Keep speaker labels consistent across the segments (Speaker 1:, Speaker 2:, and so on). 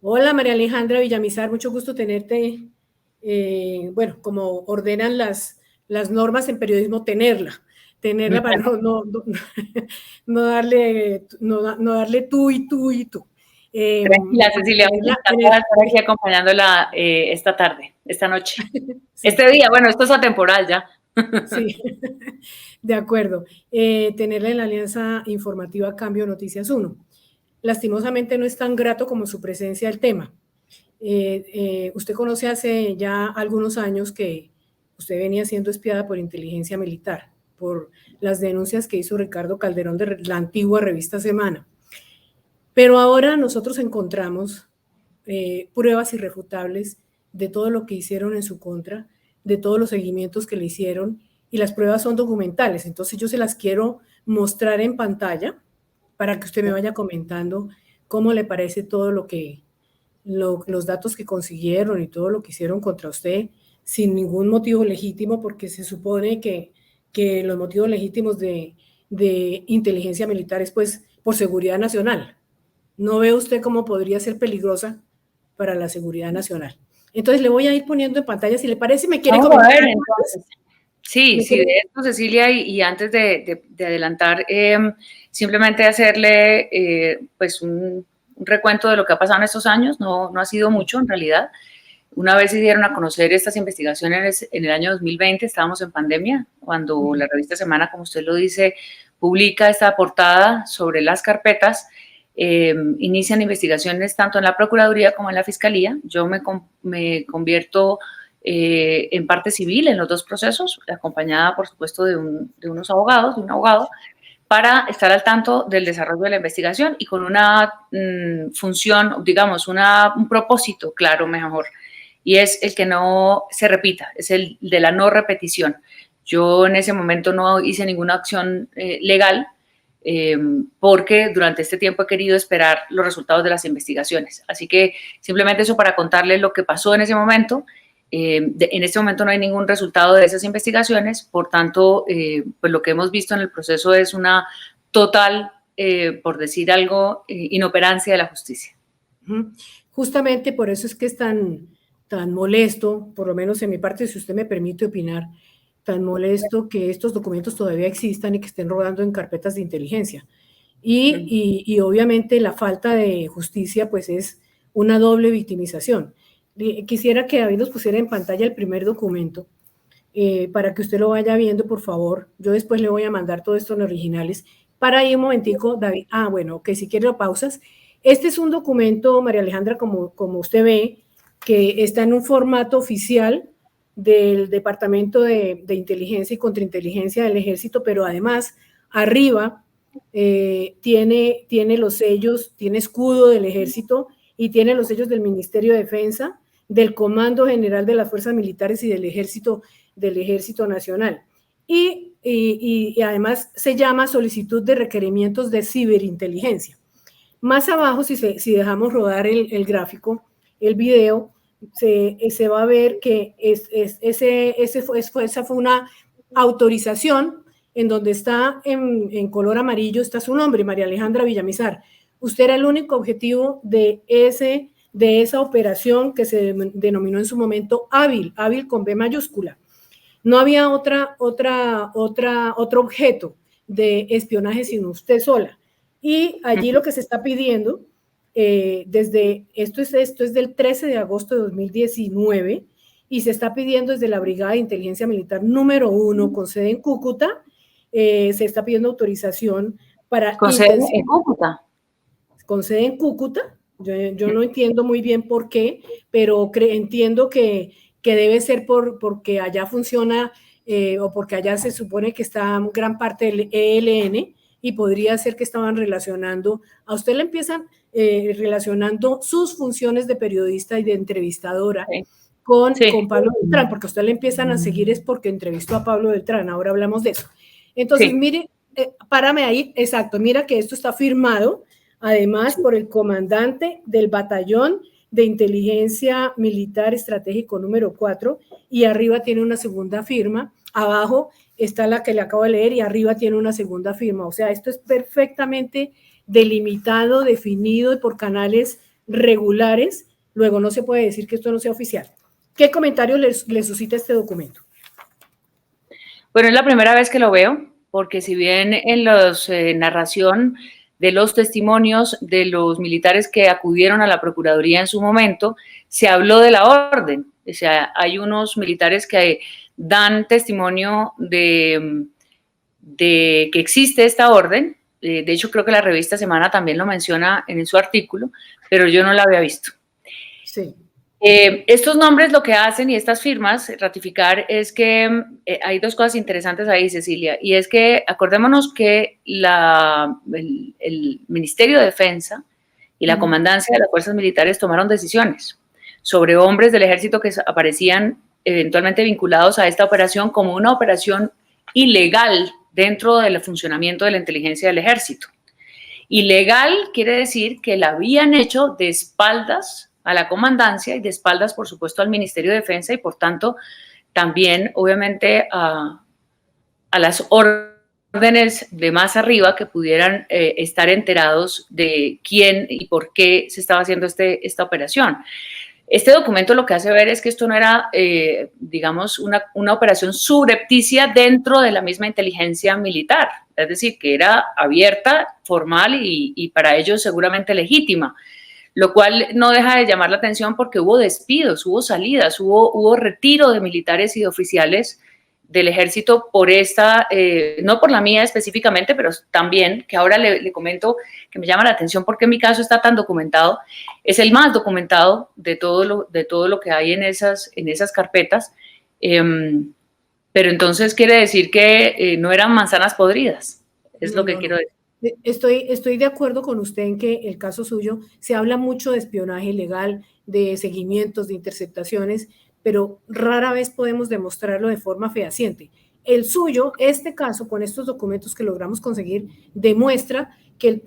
Speaker 1: Hola María Alejandra Villamizar, mucho gusto tenerte. Bueno, como ordenan las normas en periodismo, tenerla para no darle tú y tú y tú.
Speaker 2: Tranquila, Cecilia, me encanta estar aquí acompañándola esta tarde, esta noche.
Speaker 1: Sí,
Speaker 2: Este día, bueno, esto es atemporal ya.
Speaker 1: sí, de acuerdo. Tenerla en la Alianza Informativa Cambio Noticias 1. Lastimosamente no es tan grato como su presencia al tema. Usted conoce hace ya algunos años que usted venía siendo espiada por inteligencia militar, por las denuncias que hizo Ricardo Calderón de la antigua revista Semana. Pero ahora nosotros encontramos pruebas irrefutables de todo lo que hicieron en su contra, de todos los seguimientos que le hicieron, y las pruebas son documentales. Entonces yo se las quiero mostrar en pantalla para que usted me vaya comentando cómo le parece todo los datos que consiguieron y todo lo que hicieron contra usted sin ningún motivo legítimo, porque se supone que los motivos legítimos de inteligencia militar es pues por seguridad nacional. ¿No ve usted cómo podría ser peligrosa para la seguridad nacional? Entonces le voy a ir poniendo en pantalla, si le parece, me quiere
Speaker 2: Vamos a
Speaker 1: comentar
Speaker 2: ver,
Speaker 1: algo antes.
Speaker 2: entonces. Sí,
Speaker 1: ¿Me
Speaker 2: sí,
Speaker 1: quiere?
Speaker 2: de esto, Cecilia, y antes de adelantar, simplemente hacerle pues un recuento de lo que ha pasado en estos años. No ha sido mucho, en realidad. Una vez se dieron a conocer estas investigaciones en el año 2020, estábamos en pandemia, cuando la revista Semana, como usted lo dice, publica esta portada sobre las carpetas. Inician investigaciones tanto en la Procuraduría como en la Fiscalía. Yo me convierto en parte civil en los dos procesos, acompañada, por supuesto, de un abogado, para estar al tanto del desarrollo de la investigación y con una función, digamos, un propósito claro, mejor, y es el que no se repita, es el de la no repetición. Yo en ese momento no hice ninguna acción legal, porque durante este tiempo he querido esperar los resultados de las investigaciones. Así que simplemente eso para contarles lo que pasó en ese momento. En este momento no hay ningún resultado de esas investigaciones, por tanto, pues lo que hemos visto en el proceso es una total, por decir algo, inoperancia de la justicia.
Speaker 1: Justamente por eso es que es tan molesto, por lo menos en mi parte, si usted me permite opinar, tan molesto que estos documentos todavía existan y que estén rodando en carpetas de inteligencia. Y obviamente la falta de justicia pues es una doble victimización. Quisiera que David nos pusiera en pantalla el primer documento para que usted lo vaya viendo, por favor. Yo después le voy a mandar todo esto en originales. Para ahí un momentico, David. Bueno, que si quiere lo pausas. Este es un documento, María Alejandra, como usted ve, que está en un formato oficial del Departamento de Inteligencia y Contrainteligencia del Ejército, pero además arriba tiene los sellos, tiene escudo del Ejército y tiene los sellos del Ministerio de Defensa, del Comando General de las Fuerzas Militares y del Ejército Nacional. Y además se llama solicitud de requerimientos de ciberinteligencia. Más abajo, si dejamos rodar el gráfico, el video, se va a ver que esa fue una autorización en donde está en color amarillo, está su nombre, María Alejandra Villamizar. Usted era el único objetivo de esa operación que se denominó en su momento hábil con B mayúscula. No había otro objeto de espionaje sino usted sola. Y allí lo que se está pidiendo, esto es del 13 de agosto de 2019, y se está pidiendo desde la Brigada de Inteligencia Militar número 1, con sede en Cúcuta, se está pidiendo autorización para
Speaker 2: ¿Con sede en Cúcuta?
Speaker 1: Con sede en Cúcuta. Yo no entiendo muy bien por qué, pero entiendo que debe ser porque allá funciona o porque allá se supone que está gran parte del ELN y podría ser que estaban relacionando, a usted le empiezan relacionando sus funciones de periodista y de entrevistadora con Pablo Beltrán, porque a usted le empiezan a seguir es porque entrevistó a Pablo Beltrán, ahora hablamos de eso. Entonces, mire, párame ahí, exacto, mira que esto está firmado además por el comandante del batallón de inteligencia militar estratégico número 4, y arriba tiene una segunda firma, abajo está la que le acabo de leer y arriba tiene una segunda firma. O sea, esto es perfectamente delimitado, definido y por canales regulares, luego no se puede decir que esto no sea oficial. ¿Qué comentarios les suscita este documento?
Speaker 2: Bueno, es la primera vez que lo veo, porque si bien en la narración de los testimonios de los militares que acudieron a la Procuraduría en su momento, se habló de la orden. O sea, hay unos militares que dan testimonio de que existe esta orden. De hecho, creo que la revista Semana también lo menciona en su artículo, pero yo no la había visto.
Speaker 1: Sí.
Speaker 2: Estos nombres lo que hacen y estas firmas ratificar es que hay dos cosas interesantes ahí, Cecilia, y es que acordémonos que el Ministerio de Defensa y la Comandancia de las Fuerzas Militares tomaron decisiones sobre hombres del ejército que aparecían eventualmente vinculados a esta operación como una operación ilegal dentro del funcionamiento de la inteligencia del ejército. Ilegal quiere decir que la habían hecho de espaldas a la comandancia y de espaldas, por supuesto, al Ministerio de Defensa y, por tanto, también, obviamente, a las órdenes de más arriba que pudieran estar enterados de quién y por qué se estaba haciendo esta operación. Este documento lo que hace ver es que esto no era, digamos, una operación subrepticia dentro de la misma inteligencia militar, es decir, que era abierta, formal y para ellos seguramente legítima, lo cual no deja de llamar la atención porque hubo despidos, hubo salidas, hubo retiro de militares y de oficiales del ejército por esta, no por la mía específicamente, pero también, que ahora le comento que me llama la atención porque mi caso está tan documentado, es el más documentado de todo lo que hay en esas carpetas, pero entonces quiere decir que no eran manzanas podridas, es lo que quiero decir.
Speaker 1: Estoy de acuerdo con usted en que el caso suyo se habla mucho de espionaje ilegal, de seguimientos, de interceptaciones, pero rara vez podemos demostrarlo de forma fehaciente. El suyo, este caso, con estos documentos que logramos conseguir, demuestra que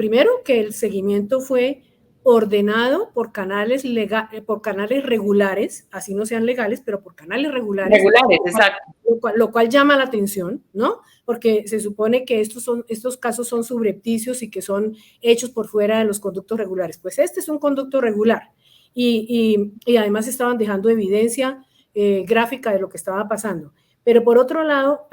Speaker 1: que el seguimiento fue ordenado por canales regulares, así no sean legales, pero por canales regulares.
Speaker 2: Regulares, exacto.
Speaker 1: Lo cual llama la atención, ¿no? Porque se supone que estos casos son subrepticios y que son hechos por fuera de los conductos regulares. Pues este es un conducto regular y además estaban dejando evidencia gráfica de lo que estaba pasando. Pero por otro lado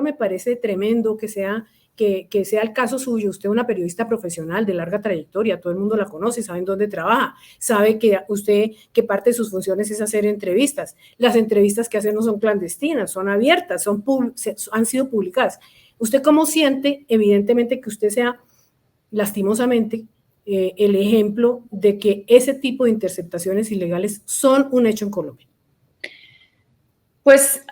Speaker 1: me parece tremendo que sea el caso suyo. Usted es una periodista profesional de larga trayectoria, todo el mundo la conoce, saben dónde trabaja, sabe que parte de sus funciones es hacer entrevistas. Las entrevistas que hace no son clandestinas, son abiertas, han sido publicadas. ¿Usted cómo siente, evidentemente, que usted sea, lastimosamente, el ejemplo de que ese tipo de interceptaciones ilegales son un hecho en Colombia?
Speaker 2: Pues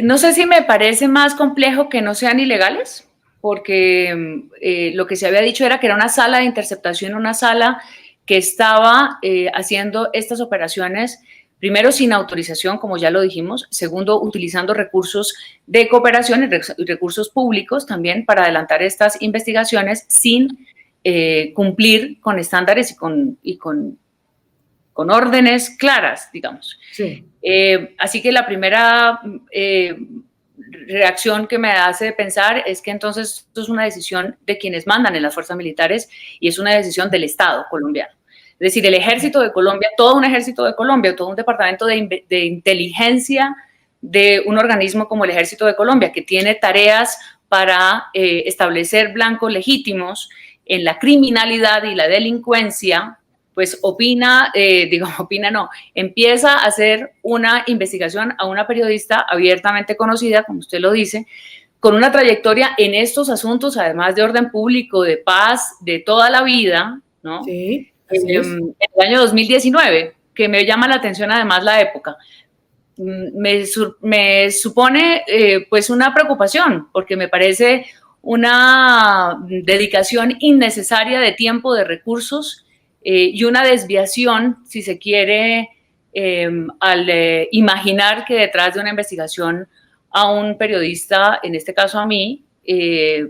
Speaker 2: no sé si me parece más complejo que no sean ilegales, porque lo que se había dicho era que era una sala de interceptación, una sala que estaba haciendo estas operaciones, primero sin autorización, como ya lo dijimos, segundo utilizando recursos de cooperación y recursos públicos también para adelantar estas investigaciones sin cumplir con estándares y con órdenes claras, digamos.
Speaker 1: Sí.
Speaker 2: Así que la primera reacción que me hace pensar es que entonces esto es una decisión de quienes mandan en las fuerzas militares y es una decisión del Estado colombiano. Es decir, el ejército de Colombia, todo un ejército de Colombia, todo un departamento de inteligencia de un organismo como el Ejército de Colombia, que tiene tareas para establecer blancos legítimos en la criminalidad y la delincuencia, pues empieza a hacer una investigación a una periodista abiertamente conocida, como usted lo dice, con una trayectoria en estos asuntos, además de orden público, de paz, de toda la vida, ¿no?
Speaker 1: Sí,
Speaker 2: en el año 2019, que me llama la atención además la época. Me supone pues una preocupación, porque me parece una dedicación innecesaria de tiempo, de recursos, y una desviación, si se quiere, al imaginar que detrás de una investigación a un periodista, en este caso a mí,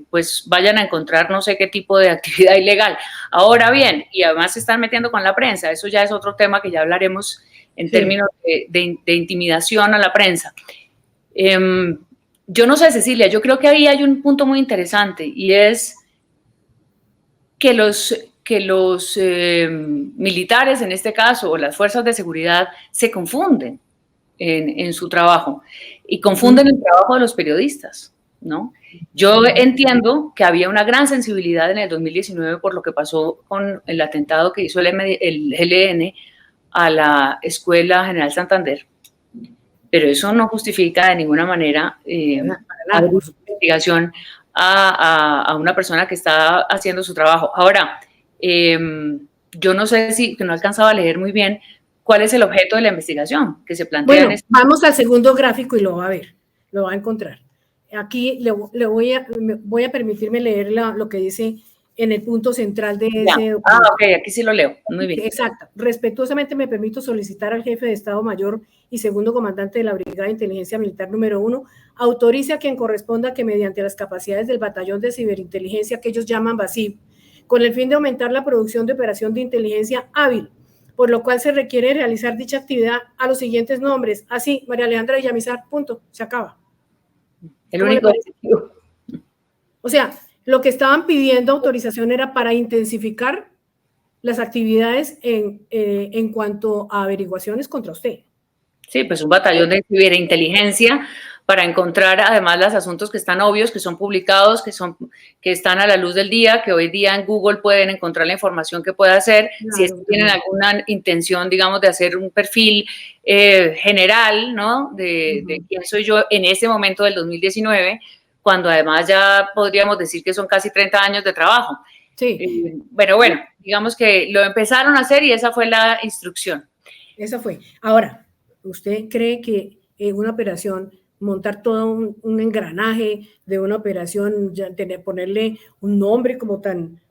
Speaker 2: pues vayan a encontrar no sé qué tipo de actividad ilegal. Ahora bien, y además se están metiendo con la prensa, eso ya es otro tema que ya hablaremos en términos de intimidación a la prensa. Yo no sé, Cecilia, yo creo que ahí hay un punto muy interesante y es que que los militares, en este caso, o las fuerzas de seguridad, se confunden en su trabajo y confunden el trabajo de los periodistas, ¿no? Yo entiendo que había una gran sensibilidad en el 2019 por lo que pasó con el atentado que hizo el ELN a la Escuela General Santander, pero eso no justifica de ninguna manera abrir una investigación a una persona que está haciendo su trabajo. Ahora, yo no sé si, que no alcanzaba a leer muy bien, ¿cuál es el objeto de la investigación que se plantea?
Speaker 1: Bueno, vamos al segundo gráfico y lo va a ver, lo va a encontrar. Aquí le voy a permitirme leer lo que dice en el punto central de ese documento.
Speaker 2: Ok, aquí sí lo leo. Muy bien.
Speaker 1: Exacto. Respetuosamente me permito solicitar al jefe de Estado Mayor y segundo comandante de la Brigada de Inteligencia Militar número 1, autorice a quien corresponda que mediante las capacidades del Batallón de Ciberinteligencia que ellos llaman BACIB, con el fin de aumentar la producción de operación de inteligencia hábil, por lo cual se requiere realizar dicha actividad a los siguientes nombres. Así, María Alejandra Villamizar, punto, se acaba.
Speaker 2: El único.
Speaker 1: O sea, lo que estaban pidiendo autorización era para intensificar las actividades en cuanto a averiguaciones contra usted.
Speaker 2: Sí, pues un batallón de ciberinteligencia para encontrar además los asuntos que están obvios, que son publicados, que están a la luz del día, que hoy día en Google pueden encontrar la información que pueda hacer, claro, si es que tienen alguna intención, digamos, de hacer un perfil general, ¿no? De quién soy yo en ese momento del 2019, cuando además ya podríamos decir que son casi 30 años de trabajo.
Speaker 1: Sí.
Speaker 2: Pero bueno, digamos que lo empezaron a hacer y esa fue la instrucción.
Speaker 1: Esa fue. Ahora, ¿usted cree que una operación, montar todo un engranaje de una operación, ponerle un nombre como tan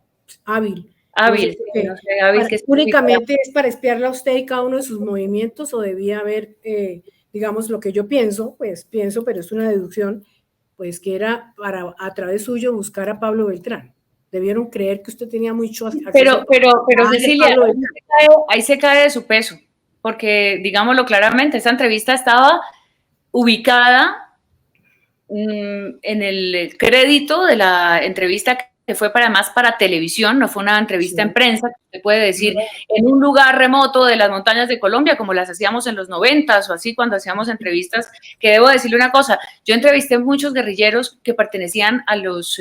Speaker 1: hábil?
Speaker 2: Hábil,
Speaker 1: no sé, hábil que únicamente es para espiarla a usted y cada uno de sus movimientos, o debía haber, digamos, lo que yo pienso, pero es una deducción, pues que era para a través suyo buscar a Pablo Beltrán. Debieron creer que usted tenía mucho acceso.
Speaker 2: Pero Cecilia, ahí se cae de su peso, porque digámoslo claramente, esta entrevista estaba ubicada en el crédito de la entrevista que fue además para televisión, no fue una entrevista en prensa, que se puede decir, en un lugar remoto de las montañas de Colombia, como las hacíamos en los 90s o así, cuando hacíamos entrevistas, que debo decirle una cosa, yo entrevisté muchos guerrilleros que pertenecían a los...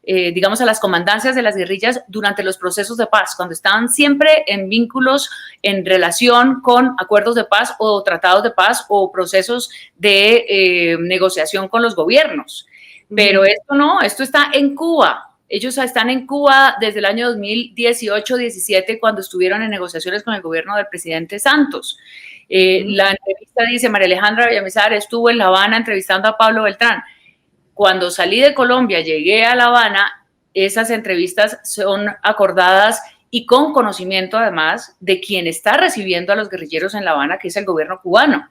Speaker 2: digamos, a las comandancias de las guerrillas durante los procesos de paz, cuando estaban siempre en vínculos, en relación con acuerdos de paz o tratados de paz o procesos de negociación con los gobiernos. Pero esto no, esto está en Cuba. Ellos están en Cuba desde el año 2018-17, cuando estuvieron en negociaciones con el gobierno del presidente Santos. La entrevista dice, María Alejandra Villamizar estuvo en La Habana entrevistando a Pablo Beltrán. Cuando salí de Colombia, llegué a La Habana, esas entrevistas son acordadas y con conocimiento además de quien está recibiendo a los guerrilleros en La Habana, que es el gobierno cubano.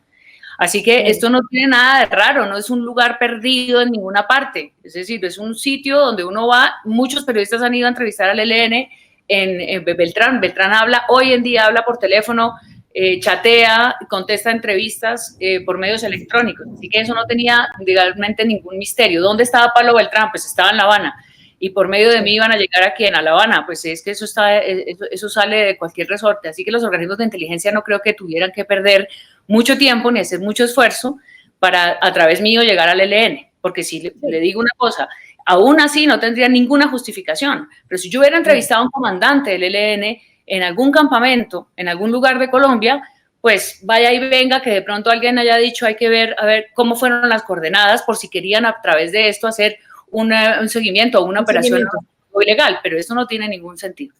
Speaker 2: Así que esto no tiene nada de raro, no es un lugar perdido en ninguna parte, es decir, es un sitio donde uno va, muchos periodistas han ido a entrevistar al ELN en Beltrán. Beltrán habla, hoy en día habla por teléfono, chatea, contesta entrevistas por medios electrónicos, así que eso no tenía legalmente ningún misterio. ¿Dónde estaba Pablo Beltrán? Pues estaba en La Habana, y por medio de mí iban a llegar aquí a La Habana, pues es que eso sale de cualquier resorte, así que los organismos de inteligencia no creo que tuvieran que perder mucho tiempo ni hacer mucho esfuerzo para a través mío llegar al ELN, porque si le digo una cosa, aún así no tendría ninguna justificación, pero si yo hubiera entrevistado a un comandante del ELN en algún campamento, en algún lugar de Colombia, pues vaya y venga que de pronto alguien haya dicho hay que ver, a ver cómo fueron las coordenadas por si querían a través de esto hacer un seguimiento o una operación ilegal, pero eso no tiene ningún sentido.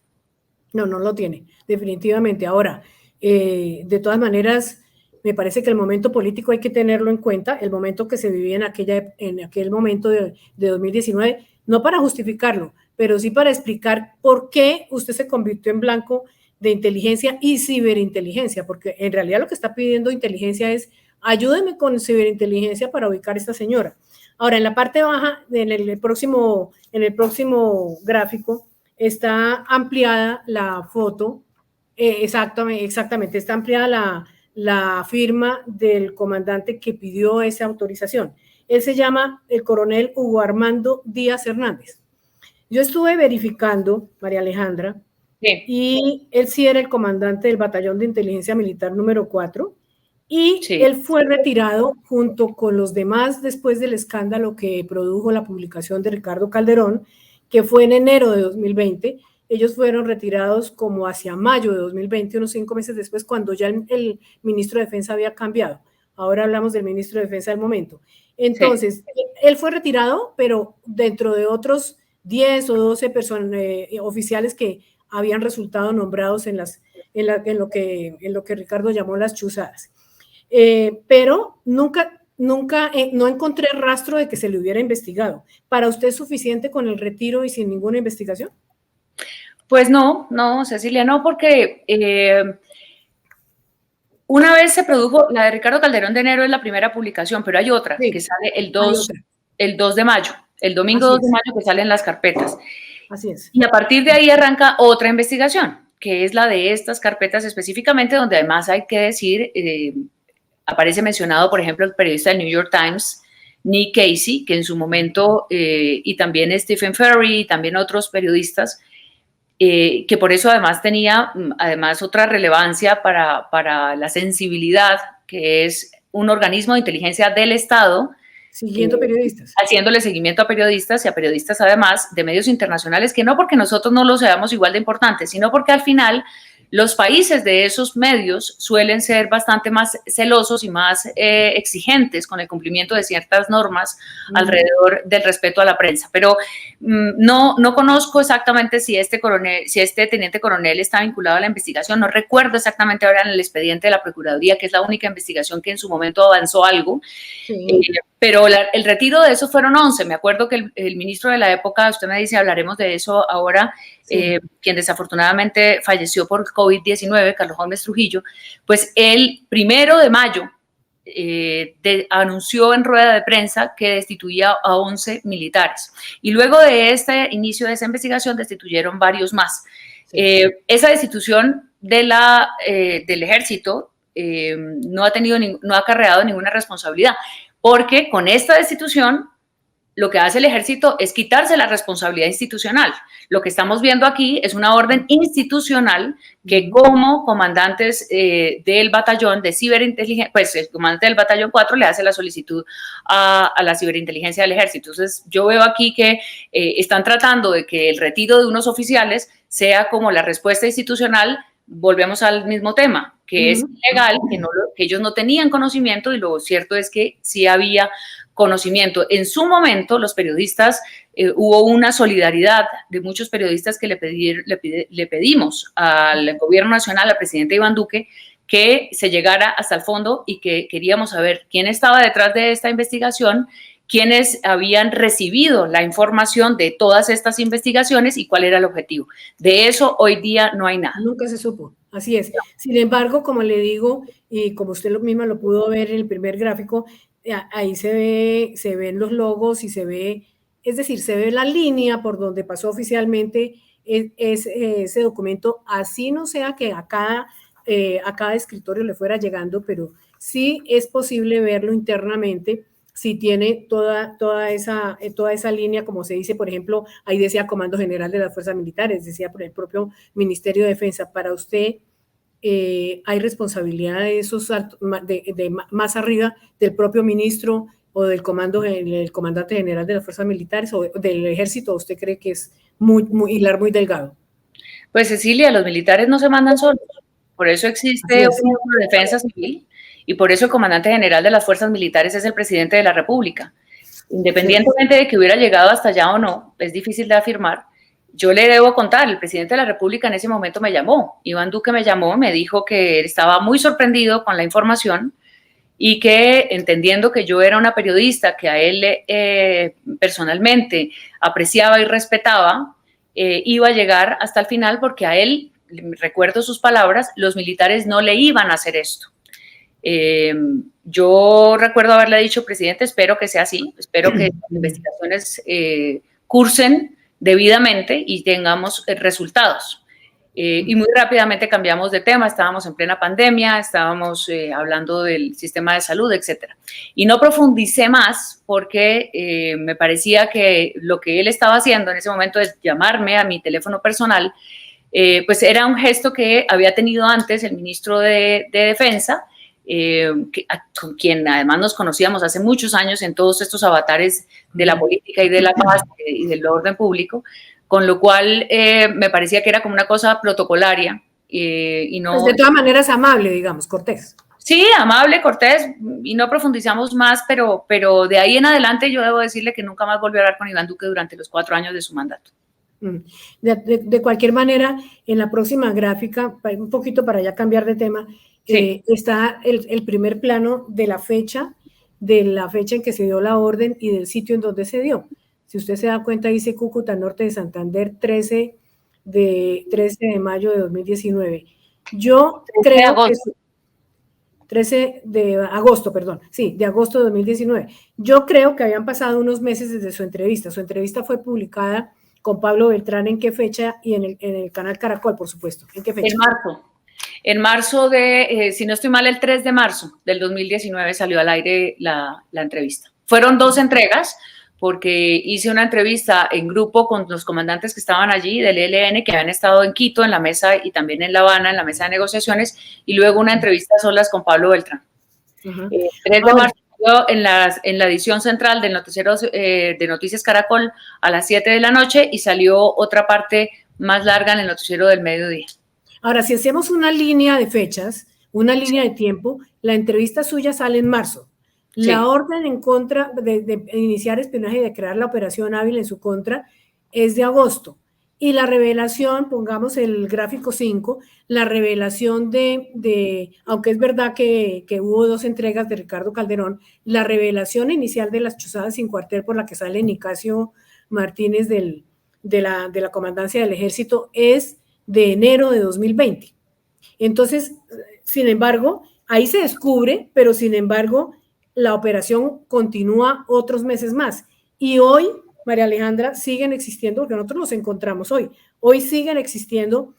Speaker 1: No, no lo tiene, definitivamente. Ahora, de todas maneras, me parece que el momento político hay que tenerlo en cuenta, el momento que se vivía en aquel momento de 2019, no para justificarlo, pero sí para explicar por qué usted se convirtió en blanco de inteligencia y ciberinteligencia, porque en realidad lo que está pidiendo inteligencia es ayúdeme con ciberinteligencia para ubicar a esta señora. Ahora, en la parte baja, en el próximo gráfico, está ampliada la foto, exactamente, está ampliada la firma del comandante que pidió esa autorización. Él se llama el coronel Hugo Armando Díaz Hernández. Yo estuve verificando, María Alejandra,
Speaker 2: Sí.
Speaker 1: y él sí era el comandante del Batallón de Inteligencia Militar número 4, y
Speaker 2: Sí.
Speaker 1: él fue retirado junto con los demás después del escándalo que produjo la publicación de Ricardo Calderón, que fue en enero de 2020. Ellos fueron retirados como hacia mayo de 2020, unos 5 meses después, cuando ya el ministro de Defensa había cambiado. Ahora hablamos del ministro de Defensa del momento. Entonces, sí, él fue retirado, pero dentro de otros 10 o 12 oficiales que habían resultado nombrados en lo que Ricardo llamó las chuzadas. Pero nunca no encontré rastro de que se le hubiera investigado. ¿Para usted es suficiente con el retiro y sin ninguna investigación?
Speaker 2: Pues no, Cecilia, no, porque una vez se produjo, la de Ricardo Calderón de enero es la primera publicación, pero hay otra que sale el 2 de mayo, el domingo 2 de mayo, que salen las carpetas.
Speaker 1: Así es.
Speaker 2: Y a partir de ahí arranca otra investigación, que es la de estas carpetas específicamente, donde además hay que decir, aparece mencionado, por ejemplo, el periodista del New York Times, Nick Casey, que en su momento, y también Stephen Ferry, y también otros periodistas, que por eso además tenía otra relevancia para la sensibilidad, que es un organismo de inteligencia del Estado,
Speaker 1: siguiendo periodistas.
Speaker 2: Haciéndole seguimiento a periodistas y a periodistas además de medios internacionales, que no porque nosotros no los veamos igual de importantes, sino porque al final los países de esos medios suelen ser bastante más celosos y más exigentes con el cumplimiento de ciertas normas alrededor del respeto a la prensa. Pero no conozco exactamente si este teniente coronel está vinculado a la investigación. No recuerdo exactamente ahora en el expediente de la Procuraduría, que es la única investigación que en su momento avanzó algo. Sí. Pero el retiro de eso fueron 11. Me acuerdo que el ministro de la época, usted me dice, hablaremos de eso ahora, sí, quien desafortunadamente falleció por COVID-19, Carlos Holmes Trujillo, pues el 1 de mayo anunció en rueda de prensa que destituía a 11 militares. Y luego de este inicio de esa investigación destituyeron varios más. Sí. Esa destitución del ejército no ha acarreado ninguna responsabilidad, porque con esta destitución lo que hace el ejército es quitarse la responsabilidad institucional. Lo que estamos viendo aquí es una orden institucional que como comandantes del batallón de ciberinteligencia, pues el comandante del batallón 4 le hace la solicitud a la ciberinteligencia del ejército. Entonces yo veo aquí que están tratando de que el retiro de unos oficiales sea como la respuesta institucional. Volvemos al mismo tema, que es ilegal, que ellos no tenían conocimiento, y lo cierto es que sí había conocimiento. En su momento, los periodistas, hubo una solidaridad de muchos periodistas que le pedimos al gobierno nacional, al presidente Iván Duque, que se llegara hasta el fondo y que queríamos saber quién estaba detrás de esta investigación, quiénes habían recibido la información de todas estas investigaciones y cuál era el objetivo. De eso hoy día no hay nada.
Speaker 1: Nunca se supo, así es. Sin embargo, como le digo, y como usted misma lo pudo ver en el primer gráfico, ahí se ven los logos y se ve, es decir, se ve la línea por donde pasó oficialmente ese documento, así no sea que a cada escritorio le fuera llegando, pero sí es posible verlo internamente. Si tiene toda esa línea, como se dice, por ejemplo, ahí decía Comando General de las Fuerzas Militares, decía por el propio Ministerio de Defensa. Para usted, ¿hay responsabilidad de esos de más arriba del propio ministro o del comandante general de las Fuerzas Militares o del Ejército? ¿O usted cree que es hilar muy delgado?
Speaker 2: Pues Cecilia, los militares no se mandan solos, por eso existe una defensa civil. Y por eso el comandante general de las fuerzas militares es el presidente de la República. Independientemente de que hubiera llegado hasta allá o no, es difícil de afirmar. Yo le debo contar, el presidente de la República en ese momento me llamó, Iván Duque me llamó, me dijo que estaba muy sorprendido con la información y que, entendiendo que yo era una periodista que a él personalmente apreciaba y respetaba, iba a llegar hasta el final, porque a él, recuerdo sus palabras, los militares no le iban a hacer esto. Yo recuerdo haberle dicho, presidente, espero que sea así, espero que las investigaciones cursen debidamente y tengamos resultados. Y muy rápidamente cambiamos de tema, estábamos en plena pandemia, estábamos hablando del sistema de salud, etcétera. Y no profundicé más porque me parecía que lo que él estaba haciendo en ese momento es llamarme a mi teléfono personal pues era un gesto que había tenido antes el ministro de Defensa, con quien además nos conocíamos hace muchos años en todos estos avatares de la política y de la paz y del orden público, con lo cual me parecía que era como una cosa protocolaria y no...
Speaker 1: Pues de todas maneras amable, digamos, cortés.
Speaker 2: Sí, amable, cortés, y no profundizamos más, pero de ahí en adelante yo debo decirle que nunca más volvió a hablar con Iván Duque durante los 4 años de su mandato.
Speaker 1: De cualquier manera, en la próxima gráfica, un poquito para ya cambiar de tema, sí, está el primer plano de la fecha en que se dio la orden y del sitio en donde se dio. Si usted se da cuenta, dice Cúcuta Norte de Santander, 13 de mayo de 2019. Yo creo que... 13 de agosto, perdón, sí, de agosto de 2019. Yo creo que habían pasado unos meses desde su entrevista. Su entrevista fue publicada con Pablo Beltrán, ¿en qué fecha? Y en el canal Caracol, por supuesto. ¿En qué fecha?
Speaker 2: En marzo. En marzo si no estoy mal, el 3 de marzo del 2019 salió al aire la entrevista. Fueron 2 entregas, porque hice una entrevista en grupo con los comandantes que estaban allí del ELN, que habían estado en Quito, en la mesa, y también en La Habana, en la mesa de negociaciones, y luego una entrevista a solas con Pablo Beltrán. 3 de marzo en la edición central del noticiero de Noticias Caracol a las 7 de la noche, y salió otra parte más larga en el noticiero del mediodía.
Speaker 1: Ahora, si hacemos una línea de fechas, una línea de tiempo, la entrevista suya sale en marzo. La orden en contra de iniciar espionaje y de crear la operación Ávila en su contra es de agosto. Y la revelación, pongamos el gráfico 5, la revelación aunque es verdad que hubo 2 entregas de Ricardo Calderón, la revelación inicial de las chuzadas sin cuartel por la que sale Nicasio Martínez de la comandancia del ejército es de enero de 2020. Entonces, sin embargo, ahí se descubre, pero sin embargo, la operación continúa otros meses más. Y hoy, María Alejandra, siguen existiendo, porque nosotros nos encontramos hoy siguen existiendo,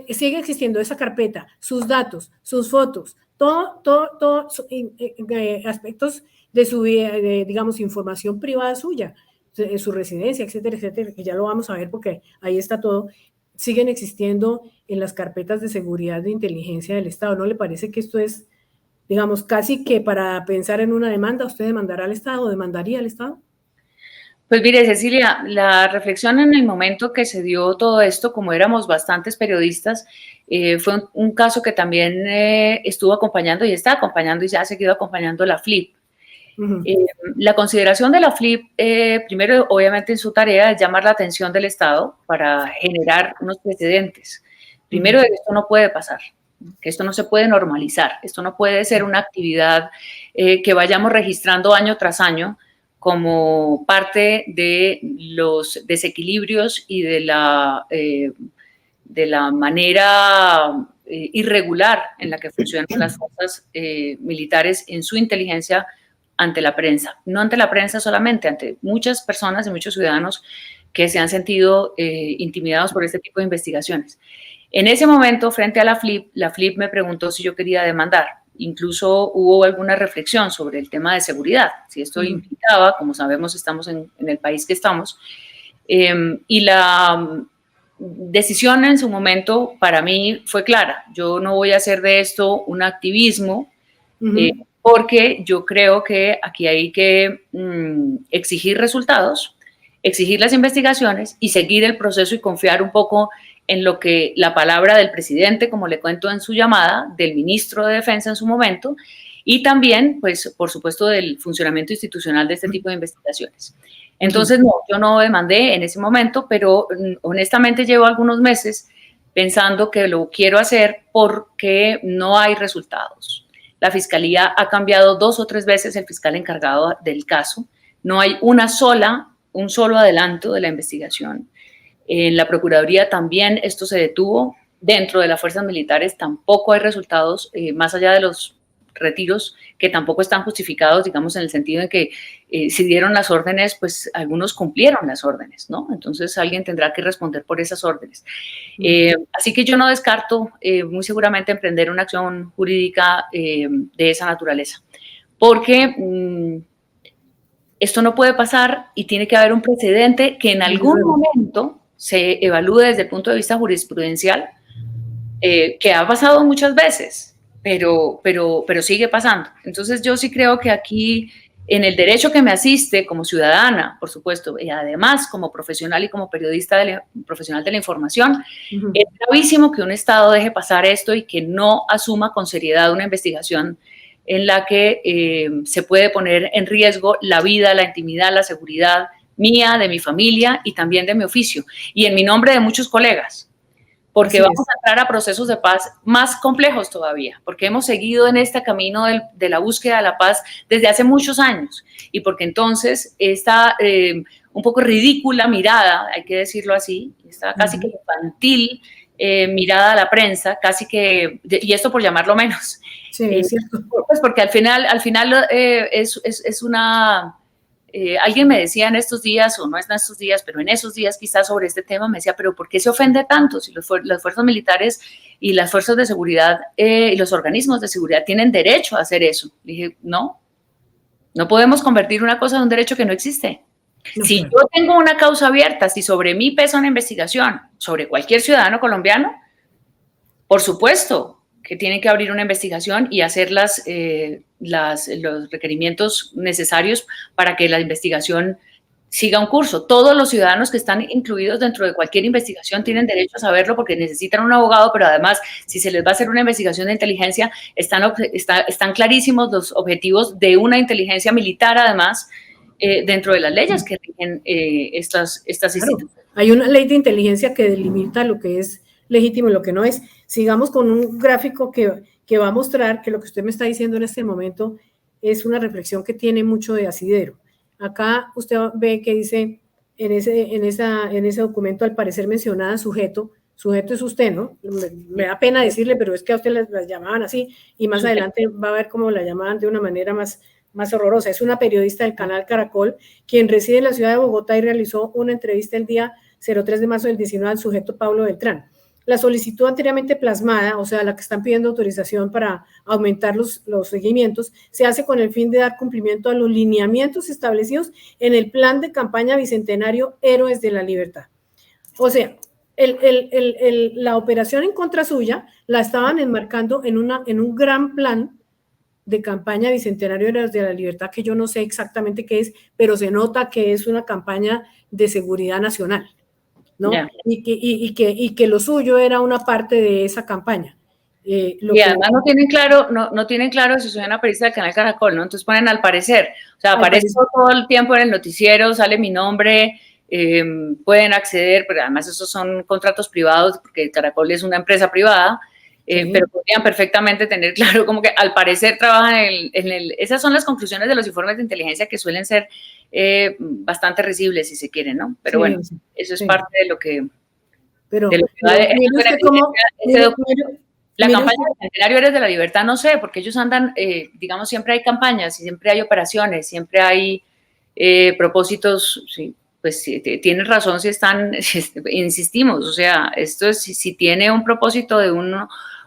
Speaker 1: sigue existiendo esa carpeta, sus datos, sus fotos, todo aspectos de su vida, digamos, información privada suya, de su residencia, etcétera, etcétera, que ya lo vamos a ver porque ahí está todo, siguen existiendo en las carpetas de seguridad de inteligencia del Estado. ¿No le parece que esto es, digamos, casi que para pensar en una demanda? ¿Usted demandará al Estado o demandaría al Estado?
Speaker 2: Pues mire, Cecilia, la reflexión en el momento que se dio todo esto, como éramos bastantes periodistas, fue un caso que también estuvo acompañando y está acompañando y ya ha seguido acompañando la FLIP. La consideración de la FLIP, primero, obviamente en su tarea es llamar la atención del Estado para generar unos precedentes. Primero, esto no puede pasar, que esto no se puede normalizar, esto no puede ser una actividad que vayamos registrando año tras año como parte de los desequilibrios y de la manera irregular en la que funcionan las fuerzas militares en su inteligencia ante la prensa. No ante la prensa solamente, ante muchas personas y muchos ciudadanos que se han sentido intimidados por este tipo de investigaciones. En ese momento, frente a la FLIP me preguntó si yo quería demandar. Incluso hubo alguna reflexión sobre el tema de seguridad, si esto implicaba, como sabemos, estamos en el país que estamos, y la decisión en su momento para mí fue clara. Yo no voy a hacer de esto un activismo, porque yo creo que aquí hay que exigir resultados, exigir las investigaciones y seguir el proceso y confiar un poco en lo que la palabra del presidente, como le cuento en su llamada, del ministro de Defensa en su momento, y también, pues, por supuesto, del funcionamiento institucional de este tipo de investigaciones. Entonces, no, yo no demandé en ese momento, pero honestamente llevo algunos meses pensando que lo quiero hacer porque no hay resultados. La Fiscalía ha cambiado 2 o 3 veces el fiscal encargado del caso. No hay un solo adelanto de la investigación. En la Procuraduría también esto se detuvo. Dentro de las fuerzas militares tampoco hay resultados, más allá de los retiros que tampoco están justificados, digamos, en el sentido de que si dieron las órdenes, pues algunos cumplieron las órdenes, ¿no? Entonces alguien tendrá que responder por esas órdenes. Así que yo no descarto muy seguramente emprender una acción jurídica de esa naturaleza, porque esto no puede pasar y tiene que haber un precedente que en algún momento se evalúe desde el punto de vista jurisprudencial, que ha pasado muchas veces, pero sigue pasando. Entonces yo sí creo que aquí, en el derecho que me asiste como ciudadana, por supuesto, y además como profesional y como periodista profesional de la información, es gravísimo que un Estado deje pasar esto y que no asuma con seriedad una investigación en la que se puede poner en riesgo la vida, la intimidad, la seguridad mía, de mi familia y también de mi oficio, y en mi nombre de muchos colegas, porque vamos a entrar a procesos de paz más complejos todavía, porque hemos seguido en este camino de la búsqueda de la paz desde hace muchos años, y porque entonces esta un poco ridícula mirada, hay que decirlo así, esta casi que infantil mirada a la prensa, casi que, y esto por llamarlo menos,
Speaker 1: sí, es cierto.
Speaker 2: Pues porque al final es una... alguien me decía en estos días, o no es en estos días, pero en esos días quizás sobre este tema, me decía, pero ¿por qué se ofende tanto si las fuerzas militares y las fuerzas de seguridad y los organismos de seguridad tienen derecho a hacer eso? Le dije, no podemos convertir una cosa en un derecho que no existe. No, si yo tengo una causa abierta, si sobre mí pesa una investigación, sobre cualquier ciudadano colombiano, por supuesto que tienen que abrir una investigación y hacer los requerimientos necesarios para que la investigación siga un curso. Todos los ciudadanos que están incluidos dentro de cualquier investigación tienen derecho a saberlo porque necesitan un abogado, pero además, si se les va a hacer una investigación de inteligencia, están clarísimos los objetivos de una inteligencia militar, además, dentro de las leyes que rigen estas instituciones.
Speaker 1: Hay una ley de inteligencia que delimita lo que es legítimo y lo que no es. Sigamos con un gráfico que va a mostrar que lo que usted me está diciendo en este momento es una reflexión que tiene mucho de asidero. Acá usted ve que dice en ese documento, al parecer mencionada sujeto es usted, ¿no? Me da pena decirle, pero es que a usted las llamaban así, y más adelante va a ver cómo la llamaban de una manera más horrorosa. Es una periodista del canal Caracol, quien reside en la ciudad de Bogotá y realizó una entrevista el día 03 de marzo del 19 al sujeto Pablo Beltrán. La solicitud anteriormente plasmada, o sea, la que están pidiendo autorización para aumentar los seguimientos, se hace con el fin de dar cumplimiento a los lineamientos establecidos en el plan de campaña bicentenario Héroes de la Libertad. O sea, la operación en contra suya la estaban enmarcando en un gran plan de campaña bicentenario Héroes de la Libertad, que yo no sé exactamente qué es, pero se nota que es una campaña de seguridad nacional, ¿no? Yeah. Y que lo suyo era una parte de esa campaña.
Speaker 2: Y además no tienen claro si soy una periodista del canal Caracol, ¿no? Entonces ponen al parecer, o sea, aparezco todo el tiempo en el noticiero, sale mi nombre, pueden acceder, pero además esos son contratos privados, porque Caracol es una empresa privada, pero podrían perfectamente tener claro como que al parecer trabajan esas son las conclusiones de los informes de inteligencia que suelen ser bastante risibles, si se quieren, ¿no? Pero bueno, eso es parte de lo que... La campaña Bicentenario Héroes de la Libertad, no sé, porque ellos andan, digamos, siempre hay campañas y siempre hay operaciones, siempre hay propósitos, sí, pues tienen razón si insistimos, o sea, esto es, si tiene un propósito de un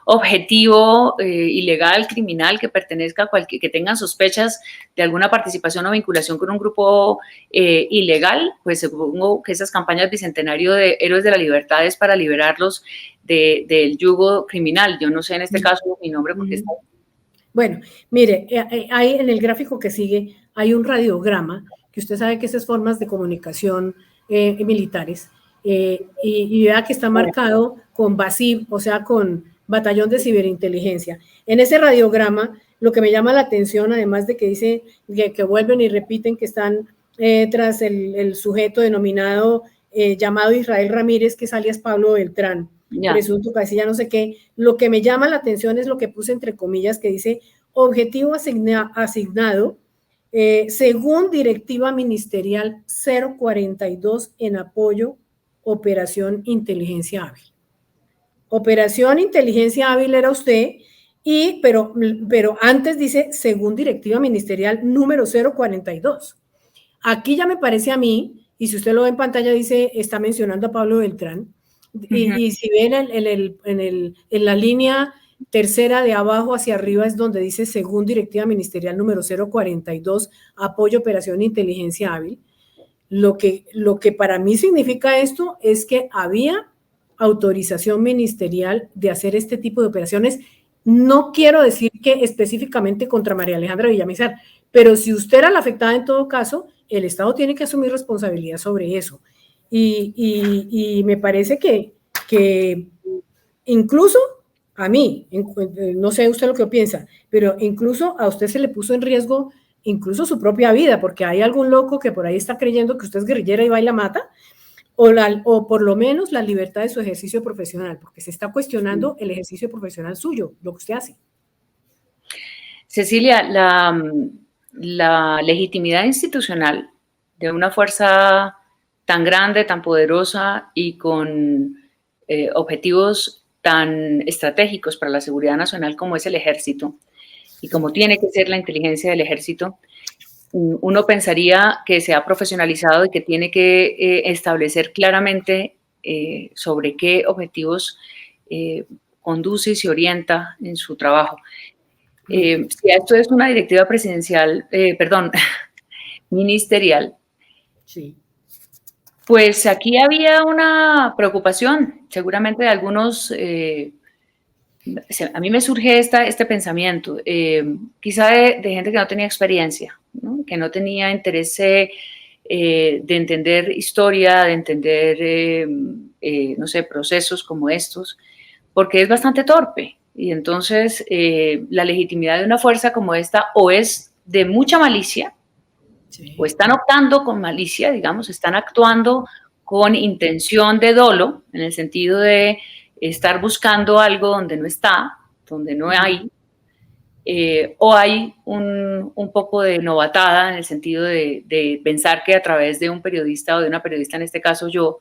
Speaker 2: objetivo ilegal, criminal, que pertenezca a cualquier, que tengan sospechas de alguna participación o vinculación con un grupo ilegal, pues supongo que esas campañas Bicentenario de Héroes de la Libertad es para liberarlos del yugo criminal. Yo no sé en este caso mi nombre porque está...
Speaker 1: Bueno, mire, ahí en el gráfico que sigue hay un radiograma, que usted sabe que esas formas de comunicación militares, y vea que está marcado con BACIB, o sea, con Batallón de Ciberinteligencia. En ese radiograma, lo que me llama la atención, además de que dice que vuelven y repiten que están tras el sujeto denominado llamado Israel Ramírez, que es alias Pablo Beltrán, presunto cabecilla no sé qué, lo que me llama la atención es lo que puse entre comillas, que dice objetivo asignado según directiva ministerial 042 en apoyo Operación Inteligencia Hábil. Operación Inteligencia Hábil era usted, pero antes dice según directiva ministerial número 042. Aquí ya me parece a mí, y si usted lo ve en pantalla dice, está mencionando a Pablo Beltrán, y si ven en la línea tercera de abajo hacia arriba es donde dice según directiva ministerial número 042, apoyo Operación Inteligencia Hábil. Lo que para mí significa esto es que había autorización ministerial de hacer este tipo de operaciones. No quiero decir que específicamente contra María Alejandra Villamizar, pero si usted era la afectada en todo caso, el Estado tiene que asumir responsabilidad sobre eso. Y me parece que incluso a mí, no sé usted lo que piensa, pero incluso a usted se le puso en riesgo incluso su propia vida, porque hay algún loco que por ahí está creyendo que usted es guerrillera y va y la mata, o por lo menos la libertad de su ejercicio profesional, porque se está cuestionando el ejercicio profesional suyo, lo que usted hace.
Speaker 2: Cecilia, la legitimidad institucional de una fuerza tan grande, tan poderosa y con objetivos tan estratégicos para la seguridad nacional como es el ejército y como tiene que ser la inteligencia del ejército, uno pensaría que se ha profesionalizado y que tiene que establecer claramente sobre qué objetivos conduce y se orienta en su trabajo. Si esto es una directiva presidencial, ministerial,
Speaker 1: sí,
Speaker 2: pues aquí había una preocupación, seguramente de algunos, a mí me surge este pensamiento, quizá de gente que no tenía experiencia, ¿no? Que no tenía interés de entender historia, de entender, no sé, procesos como estos, porque es bastante torpe. Y entonces la legitimidad de una fuerza como esta o es de mucha malicia, sí, o están optando con malicia, digamos, están actuando con intención de dolo, en el sentido de estar buscando algo donde no está, donde no hay, o hay un poco de novatada en el sentido de pensar que a través de un periodista o de una periodista, en este caso yo,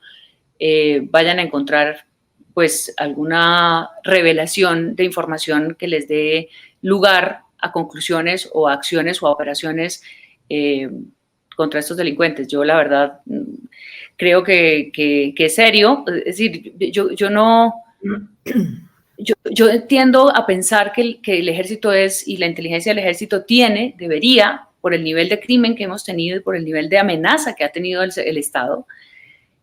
Speaker 2: vayan a encontrar pues alguna revelación de información que les dé lugar a conclusiones o a acciones o a operaciones contra estos delincuentes. Yo la verdad creo que es serio, es decir, yo entiendo a pensar que el ejército es, y la inteligencia del ejército debería, por el nivel de crimen que hemos tenido y por el nivel de amenaza que ha tenido el Estado,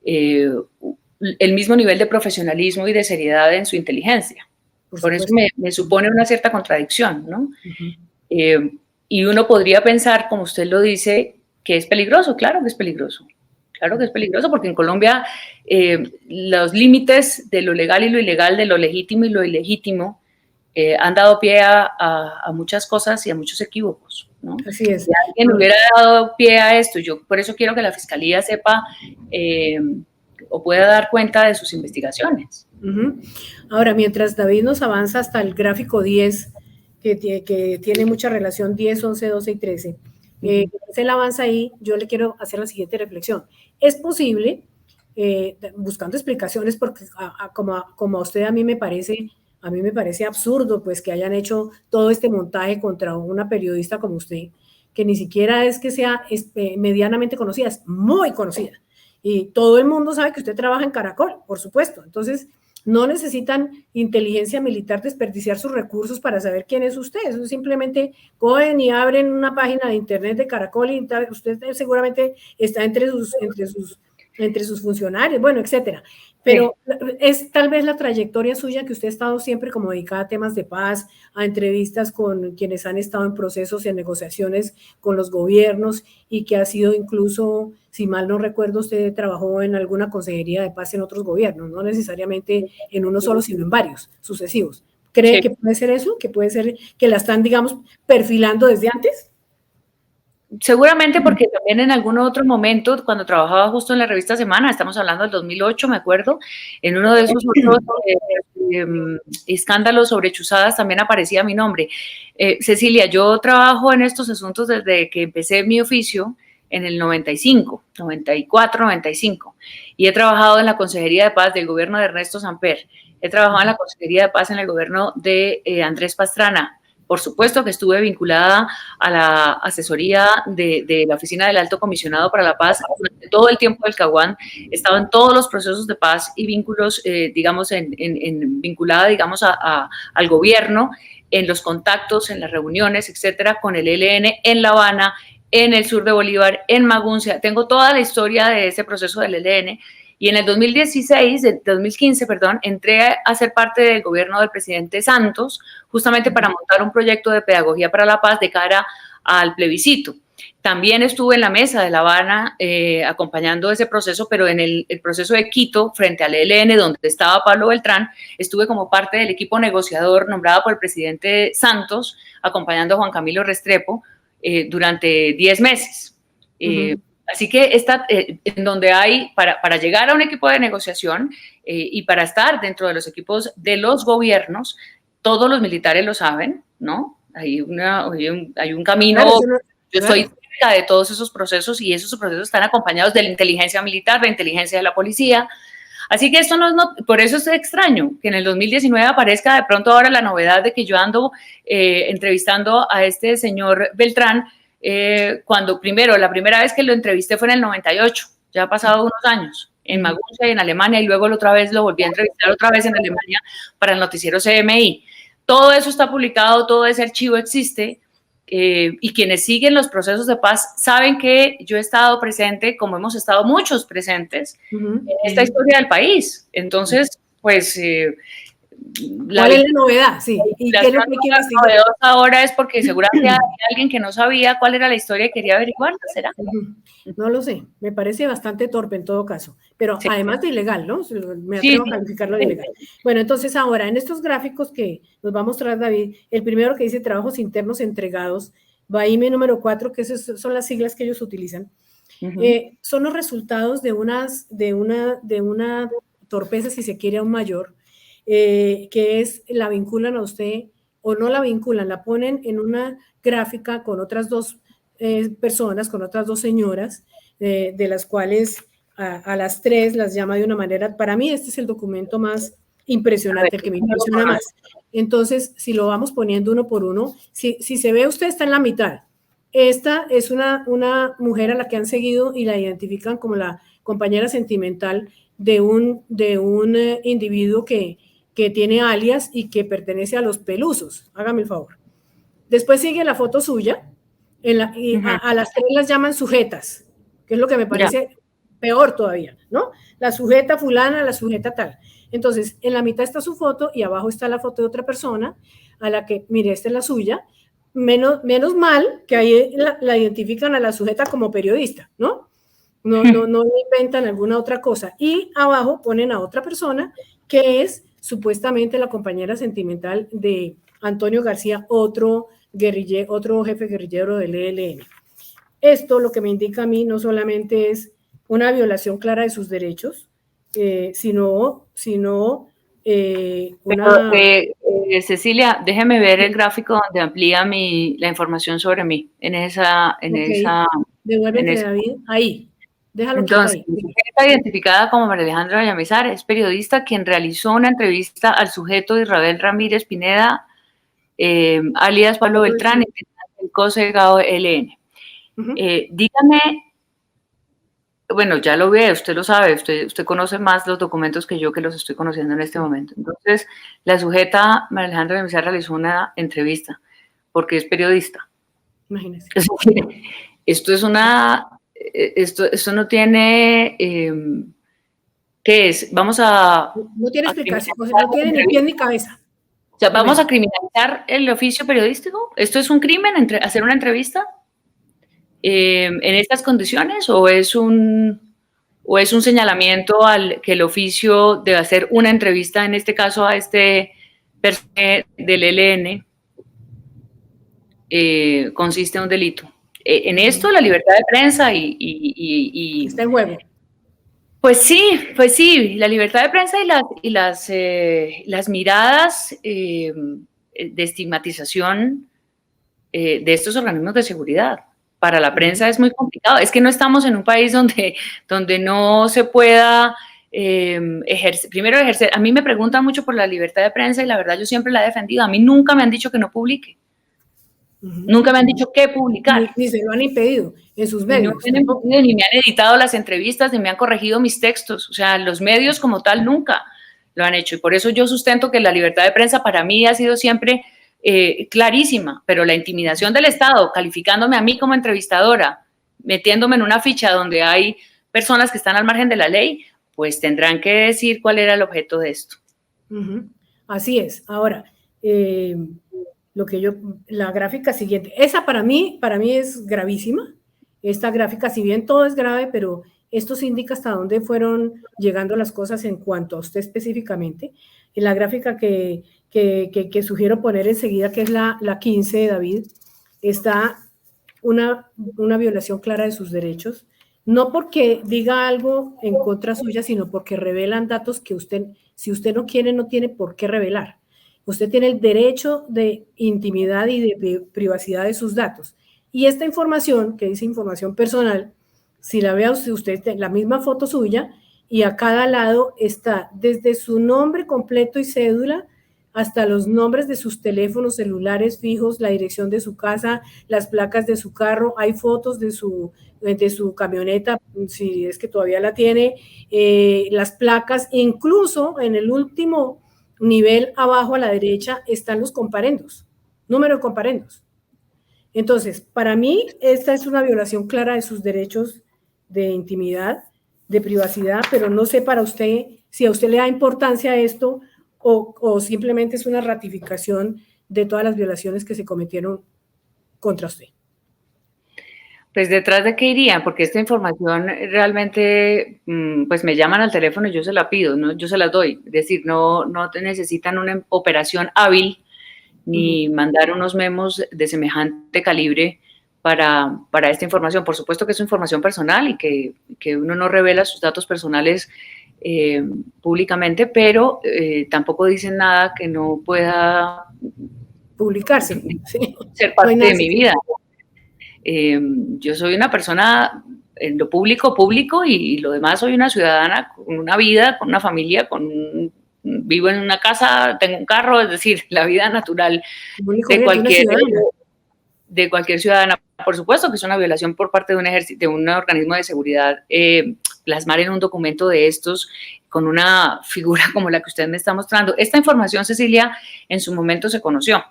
Speaker 2: el mismo nivel de profesionalismo y de seriedad en su inteligencia. Por eso me supone una cierta contradicción, ¿no? Y uno podría pensar, como usted lo dice, que es peligroso. Claro que es peligroso. Claro que es peligroso porque en Colombia los límites de lo legal y lo ilegal, de lo legítimo y lo ilegítimo, han dado pie a muchas cosas y a muchos equívocos, ¿no?
Speaker 1: Así es.
Speaker 2: Si alguien hubiera dado pie a esto, yo por eso quiero que la Fiscalía sepa o pueda dar cuenta de sus investigaciones.
Speaker 1: Ahora, mientras David nos avanza hasta el gráfico 10, que tiene mucha relación 10, 11, 12 y 13, él avanza ahí, yo le quiero hacer la siguiente reflexión. Es posible, buscando explicaciones, porque como a usted a mí me parece absurdo pues que hayan hecho todo este montaje contra una periodista como usted, que ni siquiera es que sea medianamente conocida, es muy conocida. Y todo el mundo sabe que usted trabaja en Caracol, por supuesto. Entonces, no necesitan inteligencia militar desperdiciar sus recursos para saber quién es usted. Eso simplemente cogen y abren una página de internet de Caracol y usted seguramente está entre sus funcionarios, bueno, etcétera. Pero es tal vez la trayectoria suya que usted ha estado siempre como dedicada a temas de paz, a entrevistas con quienes han estado en procesos y en negociaciones con los gobiernos y que ha sido incluso, si mal no recuerdo, usted trabajó en alguna consejería de paz en otros gobiernos, no necesariamente en uno solo, sino en varios sucesivos. ¿Cree que puede ser eso? ¿Que puede ser que la están, digamos, perfilando desde antes?
Speaker 2: Seguramente porque también en algún otro momento, cuando trabajaba justo en la revista Semana, estamos hablando del 2008, me acuerdo, en uno de esos otros escándalos sobre chuzadas también aparecía mi nombre. Cecilia, yo trabajo en estos asuntos desde que empecé mi oficio en el 95, 94, 95, y he trabajado en la Consejería de Paz del gobierno de Ernesto Samper, he trabajado en la Consejería de Paz en el gobierno de Andrés Pastrana. Por supuesto que estuve vinculada a la asesoría de la Oficina del Alto Comisionado para la Paz durante todo el tiempo del Caguán. Estaba en todos los procesos de paz y vínculos, digamos, vinculada, digamos, al gobierno, en los contactos, en las reuniones, etcétera, con el ELN en La Habana, en el sur de Bolívar, en Maguncia. Tengo toda la historia de ese proceso del ELN. Y en el 2015, entré a ser parte del gobierno del presidente Santos, justamente para montar un proyecto de pedagogía para la paz de cara al plebiscito. También estuve en la mesa de La Habana acompañando ese proceso, pero en el proceso de Quito, frente al ELN, donde estaba Pablo Beltrán, estuve como parte del equipo negociador nombrado por el presidente Santos, acompañando a Juan Camilo Restrepo durante 10 meses. Así que en donde hay, para llegar a un equipo de negociación y para estar dentro de los equipos de los gobiernos, todos los militares lo saben, ¿no? Hay un camino, claro, yo soy cerca de todos esos procesos y esos procesos están acompañados de la inteligencia militar, de la inteligencia de la policía. Así que esto por eso es extraño que en el 2019 aparezca de pronto ahora la novedad de que yo ando entrevistando a este señor Beltrán, cuando la primera vez que lo entrevisté fue en el 98, ya ha pasado unos años, en Maguncia y en Alemania, y luego otra vez lo volví a entrevistar otra vez en Alemania para el noticiero CMI. Todo eso está publicado, todo ese archivo existe, y quienes siguen los procesos de paz saben que yo he estado presente, como hemos estado muchos presentes, en esta historia del país. Entonces, pues...
Speaker 1: ¿cuál es la novedad? Sí. ¿Y qué es lo que hay que investigar?
Speaker 2: Ahora es porque seguramente hay alguien que no sabía cuál era la historia y quería averiguarla, ¿será?
Speaker 1: No lo sé, me parece bastante torpe en todo caso, pero sí, además de ilegal, ¿no? Me atrevo a calificarlo de ilegal. Bueno, entonces ahora, en estos gráficos que nos va a mostrar David, el primero que dice trabajos internos entregados, BAIME número 4, que esas son las siglas que ellos utilizan, son los resultados de una torpeza, si se quiere, aún mayor, que es, la vinculan a usted o no la vinculan, la ponen en una gráfica con otras dos personas, con otras dos señoras, de las cuales a las tres las llama de una manera. Para mí este es el documento más impresionante, el que me impresiona más. Entonces, si lo vamos poniendo uno por uno, si se ve, usted está en la mitad. Esta es una mujer a la que han seguido y la identifican como la compañera sentimental de un individuo que tiene alias y que pertenece a los Pelusos. Hágame el favor. Después sigue la foto suya, a las tres las llaman sujetas, que es lo que me parece peor todavía, ¿no? La sujeta fulana, la sujeta tal. Entonces, en la mitad está su foto y abajo está la foto de otra persona a la que, mire, esta es la suya. Menos mal que ahí la identifican a la sujeta como periodista, ¿no? No inventan alguna otra cosa. Y abajo ponen a otra persona que es supuestamente la compañera sentimental de Antonio García, otro jefe guerrillero del ELN. Esto lo que me indica a mí no solamente es una violación clara de sus derechos, sino una...
Speaker 2: Cecilia, déjeme ver el gráfico donde amplía la información sobre mí,
Speaker 1: Devuélvete, David, ahí. Déjalo.
Speaker 2: Entonces, está identificada como María Alejandra Villamizar, es periodista quien realizó una entrevista al sujeto Israel Ramírez Pineda, alias Pablo Beltrán, el COSEGAO ELN. Dígame, bueno, ya lo ve, usted lo sabe, usted conoce más los documentos que yo, que los estoy conociendo en este momento. Entonces, la sujeta María Alejandra Villamizar realizó una entrevista porque es periodista.
Speaker 1: Imagínese.
Speaker 2: Esto no tiene, ¿qué es?
Speaker 1: No tiene explicación, no tiene ni pie ni cabeza.
Speaker 2: O sea, ¿vamos a criminalizar el oficio periodístico? ¿Esto es un crimen, hacer una entrevista en estas condiciones, o es un señalamiento al que el oficio debe hacer una entrevista, en este caso a este personaje del ELN, consiste en un delito? En esto la libertad de prensa
Speaker 1: está en juego.
Speaker 2: Pues sí, la libertad de prensa y las miradas de estigmatización de estos organismos de seguridad. Para la prensa es muy complicado. Es que no estamos en un país donde no se pueda ejercer. A mí me preguntan mucho por la libertad de prensa y la verdad yo siempre la he defendido. A mí nunca me han dicho que no publique. Nunca me han dicho qué publicar.
Speaker 1: Ni se lo han impedido en sus medios.
Speaker 2: Ni me han editado las entrevistas, ni me han corregido mis textos. O sea, los medios como tal nunca lo han hecho. Y por eso yo sustento que la libertad de prensa para mí ha sido siempre clarísima, pero la intimidación del Estado, calificándome a mí como entrevistadora, metiéndome en una ficha donde hay personas que están al margen de la ley, pues tendrán que decir cuál era el objeto de esto.
Speaker 1: Así es. Ahora, la gráfica siguiente, esa para mí es gravísima. Esta gráfica, si bien todo es grave, pero esto se indica hasta dónde fueron llegando las cosas en cuanto a usted específicamente. En la gráfica que sugiero poner enseguida, que es la 15 de David, está una violación clara de sus derechos, no porque diga algo en contra suya, sino porque revelan datos que usted, si usted no quiere, no tiene por qué revelar. Usted tiene el derecho de intimidad y de privacidad de sus datos. Y esta información, que dice información personal, si la vea usted, la misma foto suya, y a cada lado está desde su nombre completo y cédula hasta los nombres de sus teléfonos celulares fijos, la dirección de su casa, las placas de su carro, hay fotos de su camioneta, si es que todavía la tiene, las placas, incluso en el último nivel abajo a la derecha están los comparendos, número de comparendos. Entonces, para mí, esta es una violación clara de sus derechos de intimidad, de privacidad, pero no sé para usted si a usted le da importancia a esto o simplemente es una ratificación de todas las violaciones que se cometieron contra usted.
Speaker 2: Pues detrás de qué irían, porque esta información realmente, pues me llaman al teléfono y yo se la pido, ¿no? Yo se las doy. Es decir, no te necesitan una operación hábil ni mandar unos memos de semejante calibre para esta información. Por supuesto que es información personal y que uno no revela sus datos personales públicamente, pero tampoco dicen nada que no pueda
Speaker 1: publicarse,
Speaker 2: ser parte de mi vida. Yo soy una persona en lo público y lo demás soy una ciudadana con una vida, con una familia, vivo en una casa, tengo un carro, es decir, la vida natural de cualquier ciudadana. Por supuesto que es una violación por parte de un organismo de seguridad plasmar en un documento de estos con una figura como la que usted me está mostrando. Esta información, Cecilia, en su momento se conoció.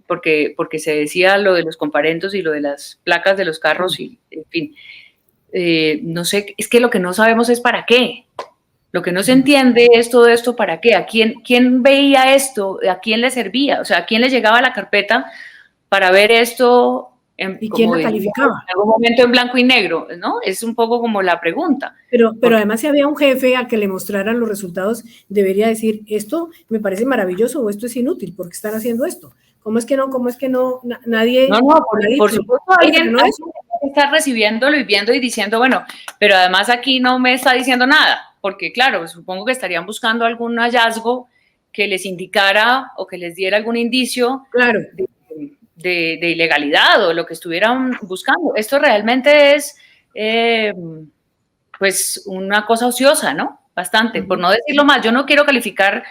Speaker 2: Porque se decía lo de los comparendos y lo de las placas de los carros y, en fin, no sé, es que lo que no sabemos es para qué. Lo que no se entiende es todo esto para qué. ¿A quién veía esto? ¿A quién le servía? O sea, ¿a quién le llegaba la carpeta para ver esto?
Speaker 1: ¿Y quién la calificaba?
Speaker 2: En algún momento en blanco y negro, ¿no? Es un poco como la pregunta.
Speaker 1: Pero además, si había un jefe a que le mostraran los resultados, debería decir, esto me parece maravilloso o esto es inútil, ¿por qué están haciendo esto? ¿Cómo es que no? Nadie...
Speaker 2: No, por supuesto, alguien está recibiéndolo y viendo y diciendo, bueno, pero además aquí no me está diciendo nada, porque claro, supongo que estarían buscando algún hallazgo que les indicara o que les diera algún indicio
Speaker 1: claro.
Speaker 2: de ilegalidad o lo que estuvieran buscando. Esto realmente es, pues, una cosa ociosa, ¿no? Bastante, por no decirlo más. Yo no quiero calificar...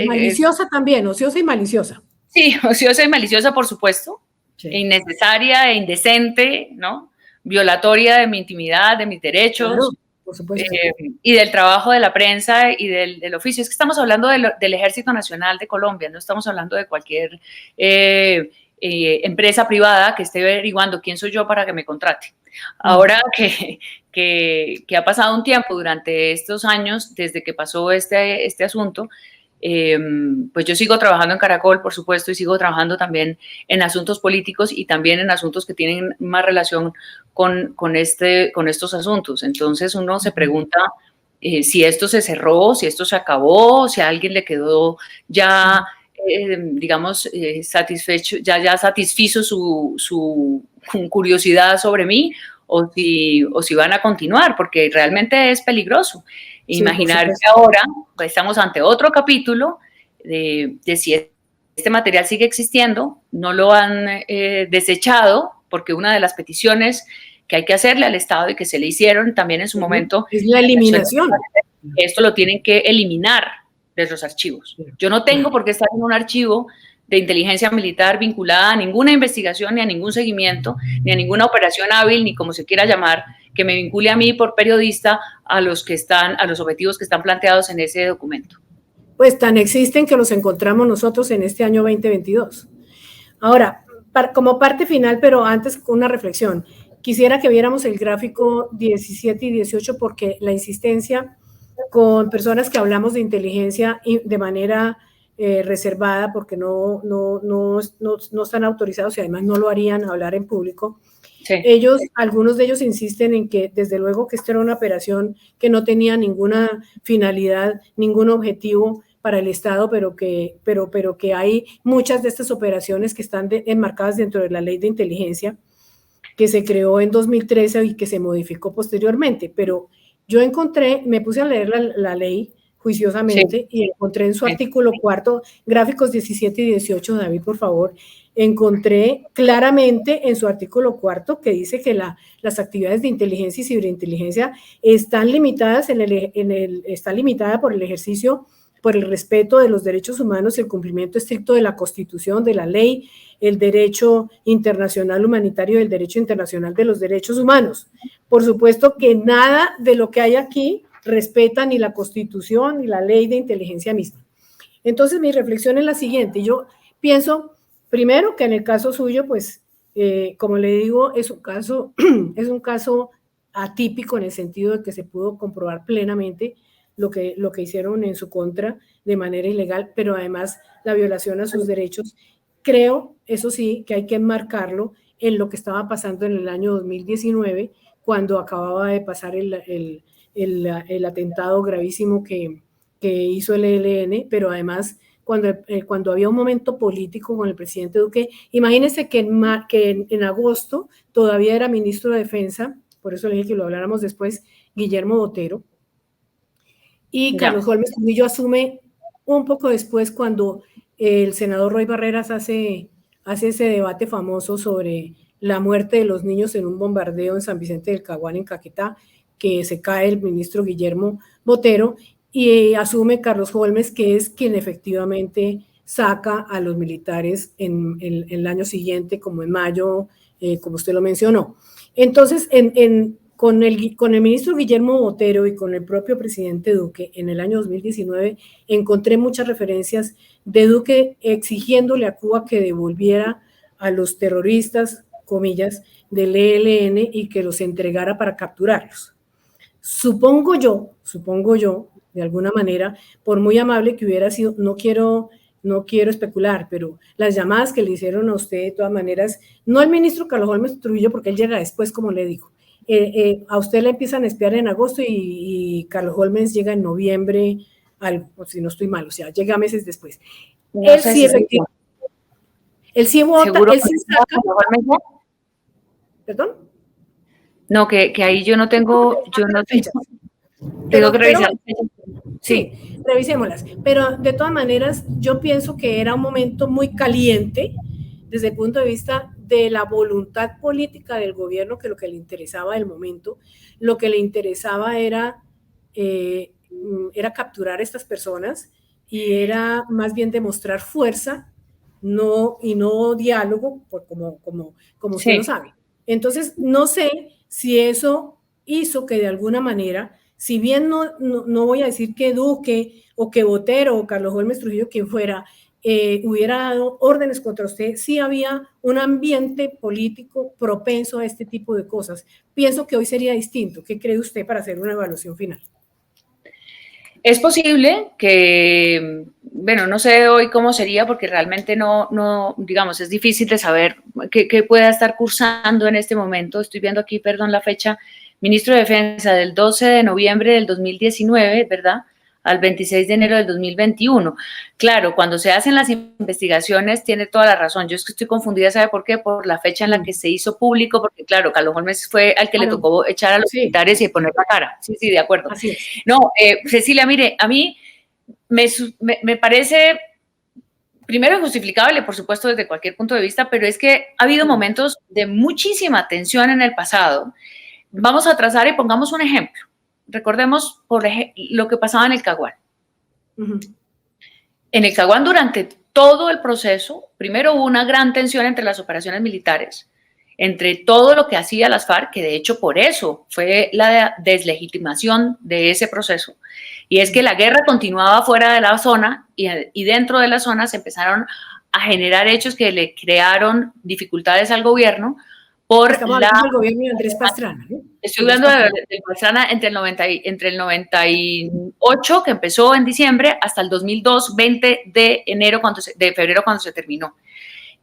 Speaker 1: maliciosa también, ociosa y maliciosa.
Speaker 2: Sí, ociosa y maliciosa, por supuesto.
Speaker 1: Sí.
Speaker 2: Innecesaria e indecente, ¿no? Violatoria de mi intimidad, de mis derechos. Claro,
Speaker 1: por supuesto.
Speaker 2: Y del trabajo de la prensa y del oficio. Es que estamos hablando del Ejército Nacional de Colombia, no estamos hablando de cualquier empresa privada que esté averiguando quién soy yo para que me contrate. Ahora que ha pasado un tiempo durante estos años, desde que pasó este asunto, pues yo sigo trabajando en Caracol, por supuesto, y sigo trabajando también en asuntos políticos y también en asuntos que tienen más relación con estos asuntos. Entonces uno se pregunta si esto se cerró, si esto se acabó, si a alguien le quedó ya, digamos, satisfecho, ya satisfizo su curiosidad sobre mí, o si van a continuar, porque realmente es peligroso. Imaginar que ahora pues, estamos ante otro capítulo de si este material sigue existiendo, no lo han desechado, porque una de las peticiones que hay que hacerle al Estado y que se le hicieron también en su momento
Speaker 1: es la eliminación.
Speaker 2: Esto lo tienen que eliminar de los archivos. Yo no tengo por qué estar en un archivo de inteligencia militar vinculada a ninguna investigación, ni a ningún seguimiento, ni a ninguna operación hábil, ni como se quiera llamar, que me vincule a mí por periodista a los objetivos que están planteados en ese documento.
Speaker 1: Pues tan existen que los encontramos nosotros en este año 2022. Ahora, como parte final, pero antes una reflexión. Quisiera que viéramos el gráfico 17 y 18 porque la insistencia con personas que hablamos de inteligencia de manera reservada porque no están autorizados y además no lo harían hablar en público. Sí. Algunos de ellos insisten en que desde luego que esta era una operación que no tenía ninguna finalidad, ningún objetivo para el Estado, pero que hay muchas de estas operaciones que están enmarcadas dentro de la ley de inteligencia que se creó en 2013 y que se modificó posteriormente, pero yo me puse a leer la ley juiciosamente, sí, y encontré en su artículo 4, gráficos 17 y 18, David, por favor, encontré claramente en su artículo 4 que dice que las actividades de inteligencia y ciberinteligencia están limitadas, está limitada por el ejercicio, por el respeto de los derechos humanos y el cumplimiento estricto de la Constitución, de la ley, el derecho internacional humanitario y el derecho internacional de los derechos humanos. Por supuesto que nada de lo que hay aquí respeta ni la Constitución ni la ley de inteligencia misma. Entonces, mi reflexión es la siguiente. Yo pienso, primero, que en el caso suyo, pues, como le digo, es un caso atípico en el sentido de que se pudo comprobar plenamente lo que hicieron en su contra de manera ilegal, pero además la violación a sus derechos. Creo, eso sí, que hay que enmarcarlo en lo que estaba pasando en el año 2019, cuando acababa de pasar el atentado gravísimo que hizo el ELN, pero además cuando había un momento político con el presidente Duque. Imagínense que en agosto todavía era ministro de Defensa, por eso le dije que lo habláramos después, Guillermo Botero, y Carlos Holmes Trujillo asume un poco después cuando el senador Roy Barreras hace ese debate famoso sobre la muerte de los niños en un bombardeo en San Vicente del Caguán, en Caquetá, que se cae el ministro Guillermo Botero, y asume Carlos Holmes, que es quien efectivamente saca a los militares en el año siguiente, como en mayo, como usted lo mencionó. Entonces, con el ministro Guillermo Botero y con el propio presidente Duque, en el año 2019, encontré muchas referencias de Duque exigiéndole a Cuba que devolviera a los terroristas, comillas, del ELN y que los entregara para capturarlos. Supongo yo, de alguna manera, por muy amable que hubiera sido, no quiero especular, pero las llamadas que le hicieron a usted, de todas maneras, no al ministro Carlos Holmes Trujillo, porque él llega después, como le digo, a usted le empiezan a espiar en agosto y Carlos Holmes llega en noviembre, si no estoy mal, o sea, llega meses después. No él, sé sí, si él sí vota, él sí saca. ¿Perdón?
Speaker 2: No, que ahí yo no tengo, tengo que revisar.
Speaker 1: Sí, revisémoslas. Pero de todas maneras, yo pienso que era un momento muy caliente desde el punto de vista de la voluntad política del gobierno, que lo que le interesaba del momento, lo que le interesaba era capturar a estas personas y era más bien demostrar fuerza y no diálogo, como usted lo sabe. Entonces, no sé si eso hizo que de alguna manera, si bien no voy a decir que Duque o que Botero o Carlos Holmes Trujillo, quien fuera, hubiera dado órdenes contra usted, sí había un ambiente político propenso a este tipo de cosas. Pienso que hoy sería distinto. ¿Qué cree usted para hacer una evaluación final?
Speaker 2: Es posible que, bueno, no sé hoy cómo sería porque realmente no digamos, es difícil de saber qué pueda estar cursando en este momento. Estoy viendo aquí, perdón, la fecha, ministro de Defensa del 12 de noviembre del 2019, ¿verdad?, al 26 de enero del 2021. Claro, cuando se hacen las investigaciones tiene toda la razón. Yo es que estoy confundida, ¿sabe por qué? Por la fecha en la que se hizo público, porque claro, Carlos Holmes fue al que le tocó echar a los militares y poner la cara. Sí, de acuerdo.
Speaker 1: Así es.
Speaker 2: No, Cecilia, mire, a mí me parece, primero, injustificable, por supuesto, desde cualquier punto de vista, pero es que ha habido momentos de muchísima tensión en el pasado. Vamos a trazar y pongamos un ejemplo. Recordemos lo que pasaba en el Caguán. En el Caguán, durante todo el proceso, primero hubo una gran tensión entre las operaciones militares entre todo lo que hacía las FARC, que de hecho por eso fue la deslegitimación de ese proceso, y es que la guerra continuaba fuera de la zona y dentro de la zona se empezaron a generar hechos que le crearon dificultades al gobierno por
Speaker 1: Estamos hablando del gobierno de Andrés Pastrana, ¿no?
Speaker 2: Estoy hablando de Pastrana entre el 98, que empezó en diciembre, hasta el 2002, 20 de febrero, cuando se terminó.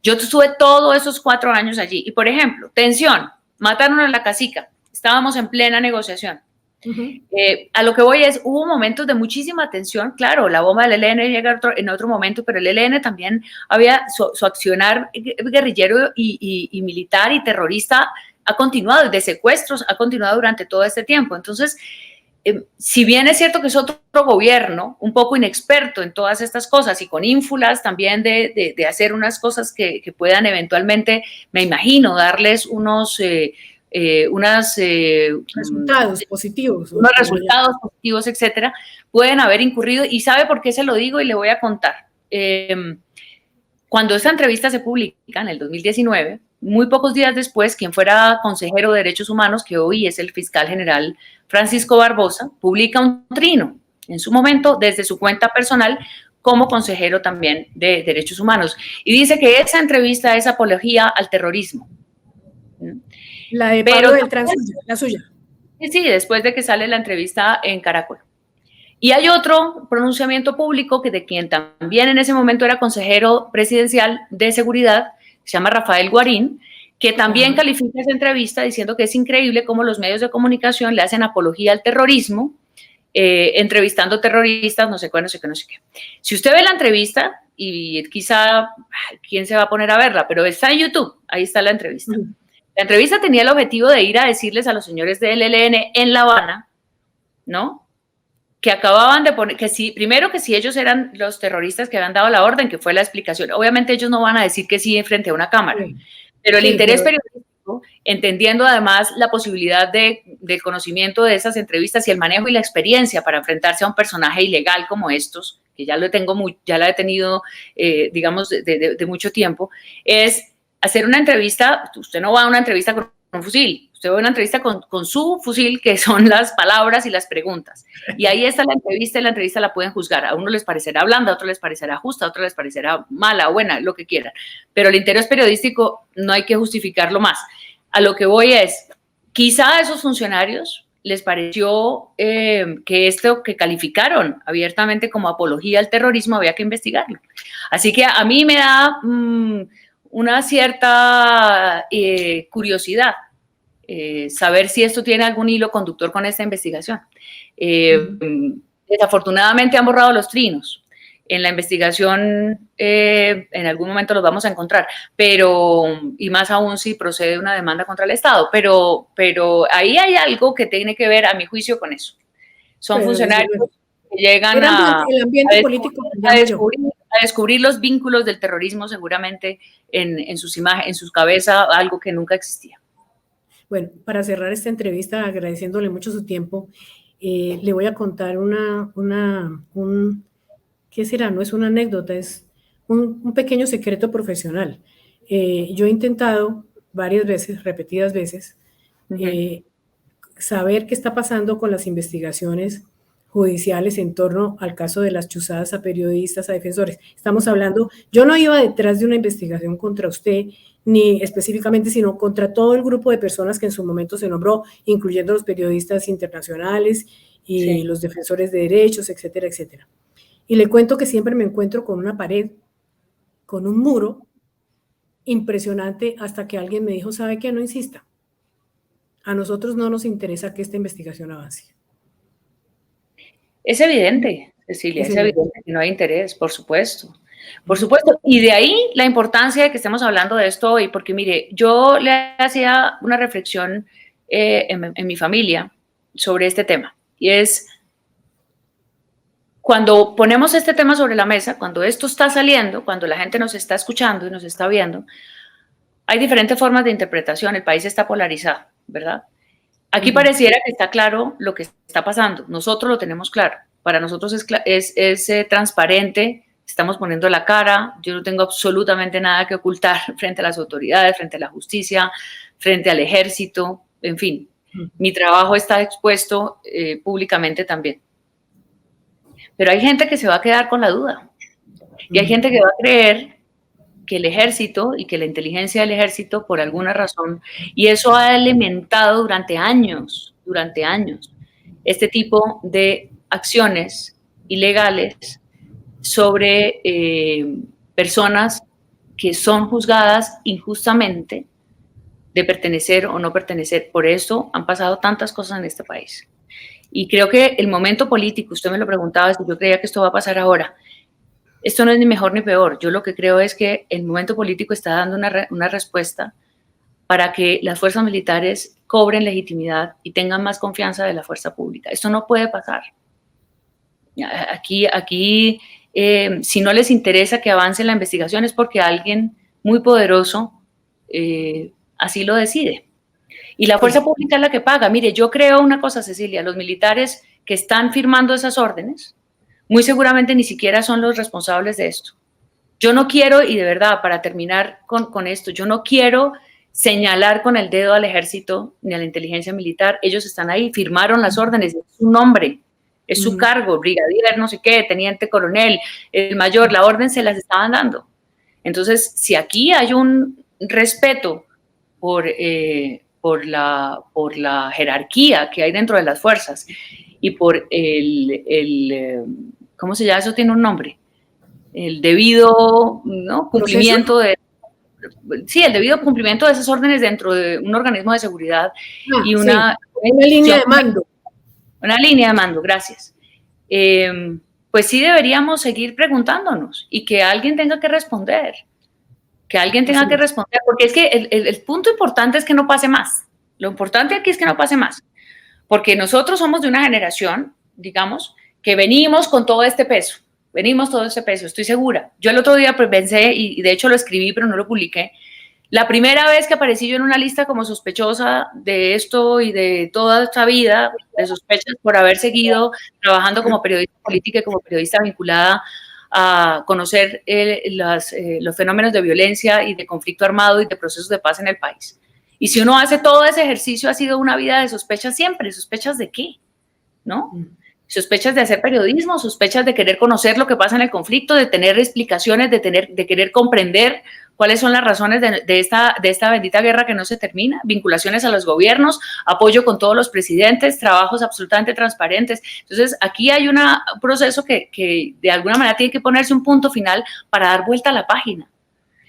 Speaker 2: Yo estuve todos esos 4 años allí. Y, por ejemplo, tensión, mataron a la cacica, estábamos en plena negociación. A lo que voy es, hubo momentos de muchísima tensión, claro, la bomba del ELN llega en otro momento, pero el ELN también había su accionar guerrillero y militar y terrorista ha continuado, de secuestros ha continuado durante todo este tiempo. Entonces, si bien es cierto que es otro gobierno, un poco inexperto en todas estas cosas y con ínfulas también de hacer unas cosas que puedan eventualmente, me imagino, darles unos
Speaker 1: resultados positivos.
Speaker 2: Unos resultados positivos, etcétera, pueden haber incurrido. ¿Y sabe por qué se lo digo? Y le voy a contar. Cuando esta entrevista se publica en el 2019, muy pocos días después, quien fuera consejero de Derechos Humanos, que hoy es el fiscal general Francisco Barbosa, publica un trino en su momento desde su cuenta personal como consejero también de Derechos Humanos. Y dice que esa entrevista es apología al terrorismo.
Speaker 1: La de Pablo Beltrán, la suya.
Speaker 2: Sí, después de que sale la entrevista en Caracol. Y hay otro pronunciamiento público que de quien también en ese momento era consejero presidencial de seguridad, se llama Rafael Guarín, que también califica esa entrevista diciendo que es increíble cómo los medios de comunicación le hacen apología al terrorismo, entrevistando terroristas, no sé qué, no sé qué, no sé qué. Si usted ve la entrevista, y quizá, ¿quién se va a poner a verla? Pero está en YouTube, ahí está la entrevista. La entrevista tenía el objetivo de ir a decirles a los señores del ELN en La Habana, ¿no?, que acababan de poner, que sí, primero que si ellos eran los terroristas que habían dado la orden, que fue la explicación. Obviamente ellos no van a decir que sí frente a una cámara, pero el interés periodístico, entendiendo además la posibilidad del conocimiento de esas entrevistas y el manejo y la experiencia para enfrentarse a un personaje ilegal como estos, que ya ya la he tenido, digamos, de mucho tiempo, es hacer una entrevista. Usted no va a una entrevista con un fusil, usted va a una entrevista con su fusil, que son las palabras y las preguntas. Y ahí está la entrevista, y la entrevista la pueden juzgar. A uno les parecerá blanda, a otro les parecerá justa, a otro les parecerá mala, buena, lo que quieran. Pero el interés periodístico no hay que justificarlo más. A lo que voy es, quizá a esos funcionarios les pareció que esto que calificaron abiertamente como apología al terrorismo había que investigarlo. Así que a mí me da una cierta curiosidad saber si esto tiene algún hilo conductor con esta investigación. Desafortunadamente han borrado los trinos. En la investigación en algún momento los vamos a encontrar, pero, y más aún si procede una demanda contra el Estado, pero ahí hay algo que tiene que ver, a mi juicio, con eso. Son funcionarios que llegan
Speaker 1: el ambiente político
Speaker 2: a descubrir los vínculos del terrorismo, seguramente en sus imágenes, en sus cabezas, algo que nunca existía.
Speaker 1: Bueno, para cerrar esta entrevista, agradeciéndole mucho su tiempo, le voy a contar ¿qué será? No es una anécdota, es un pequeño secreto profesional. Yo he intentado varias veces, repetidas veces, saber qué está pasando con las investigaciones judiciales en torno al caso de las chuzadas a periodistas, a defensores. Estamos hablando, yo no iba detrás de una investigación contra usted, ni específicamente, sino contra todo el grupo de personas que en su momento se nombró, incluyendo los periodistas internacionales y los defensores de derechos, etcétera, etcétera. Y le cuento que siempre me encuentro con una pared, con un muro impresionante, hasta que alguien me dijo, ¿sabe qué? No insista. A nosotros no nos interesa que esta investigación avance.
Speaker 2: Es evidente, Cecilia, es evidente que no hay interés, por supuesto. Por supuesto, y de ahí la importancia de que estemos hablando de esto hoy, porque mire, yo le hacía una reflexión en mi familia sobre este tema, y es cuando ponemos este tema sobre la mesa, cuando esto está saliendo, cuando la gente nos está escuchando y nos está viendo, hay diferentes formas de interpretación, el país está polarizado, ¿verdad? Aquí pareciera que está claro lo que está pasando, nosotros lo tenemos claro, para nosotros es transparente estamos poniendo la cara, yo no tengo absolutamente nada que ocultar frente a las autoridades, frente a la justicia, frente al ejército, en fin, mi trabajo está expuesto públicamente también. Pero hay gente que se va a quedar con la duda y hay gente que va a creer que el ejército y que la inteligencia del ejército, por alguna razón, y eso ha alimentado durante años, este tipo de acciones ilegales sobre personas que son juzgadas injustamente de pertenecer o no pertenecer. Por eso han pasado tantas cosas en este país. Y creo que el momento político, usted me lo preguntaba, si yo creía que esto va a pasar ahora, esto no es ni mejor ni peor. Yo lo que creo es que el momento político está dando una respuesta para que las fuerzas militares cobren legitimidad y tengan más confianza de la fuerza pública. Esto no puede pasar. Aquí si no les interesa que avance la investigación es porque alguien muy poderoso así lo decide. Y la fuerza pública es la que paga. Mire, yo creo una cosa, Cecilia, los militares que están firmando esas órdenes, muy seguramente ni siquiera son los responsables de esto. Yo no quiero, y de verdad, para terminar con esto, yo no quiero señalar con el dedo al ejército ni a la inteligencia militar. Ellos están ahí, firmaron las órdenes, es su nombre, es su cargo, brigadier, no sé qué, teniente coronel, el mayor, la orden se las estaban dando. Entonces, si aquí hay un respeto por la jerarquía que hay dentro de las fuerzas y por ¿cómo se llama? Eso tiene un nombre. El debido, ¿no?, cumplimiento de... Sí, el debido cumplimiento de esas órdenes dentro de un organismo de seguridad y una
Speaker 1: línea de mando.
Speaker 2: Una línea de mando, gracias. Pues sí deberíamos seguir preguntándonos y que alguien tenga que responder. Porque es que el punto importante es que no pase más. Lo importante aquí es que no pase más. Porque nosotros somos de una generación, digamos, que venimos con todo este peso. Estoy segura. Yo el otro día pensé, y de hecho lo escribí, pero no lo publiqué. La primera vez que aparecí yo en una lista como sospechosa de esto y de toda esta vida de sospechas por haber seguido trabajando como periodista política y como periodista vinculada a conocer los fenómenos de violencia y de conflicto armado y de procesos de paz en el país. Y si uno hace todo ese ejercicio, ha sido una vida de sospechas siempre. ¿Sospechas de qué? ¿No? Sospechas de hacer periodismo, sospechas de querer conocer lo que pasa en el conflicto, de tener explicaciones, de querer comprender cuáles son las razones de esta bendita guerra que no se termina, vinculaciones a los gobiernos, apoyo con todos los presidentes, trabajos absolutamente transparentes. Entonces, aquí hay un proceso que de alguna manera tiene que ponerse un punto final para dar vuelta a la página.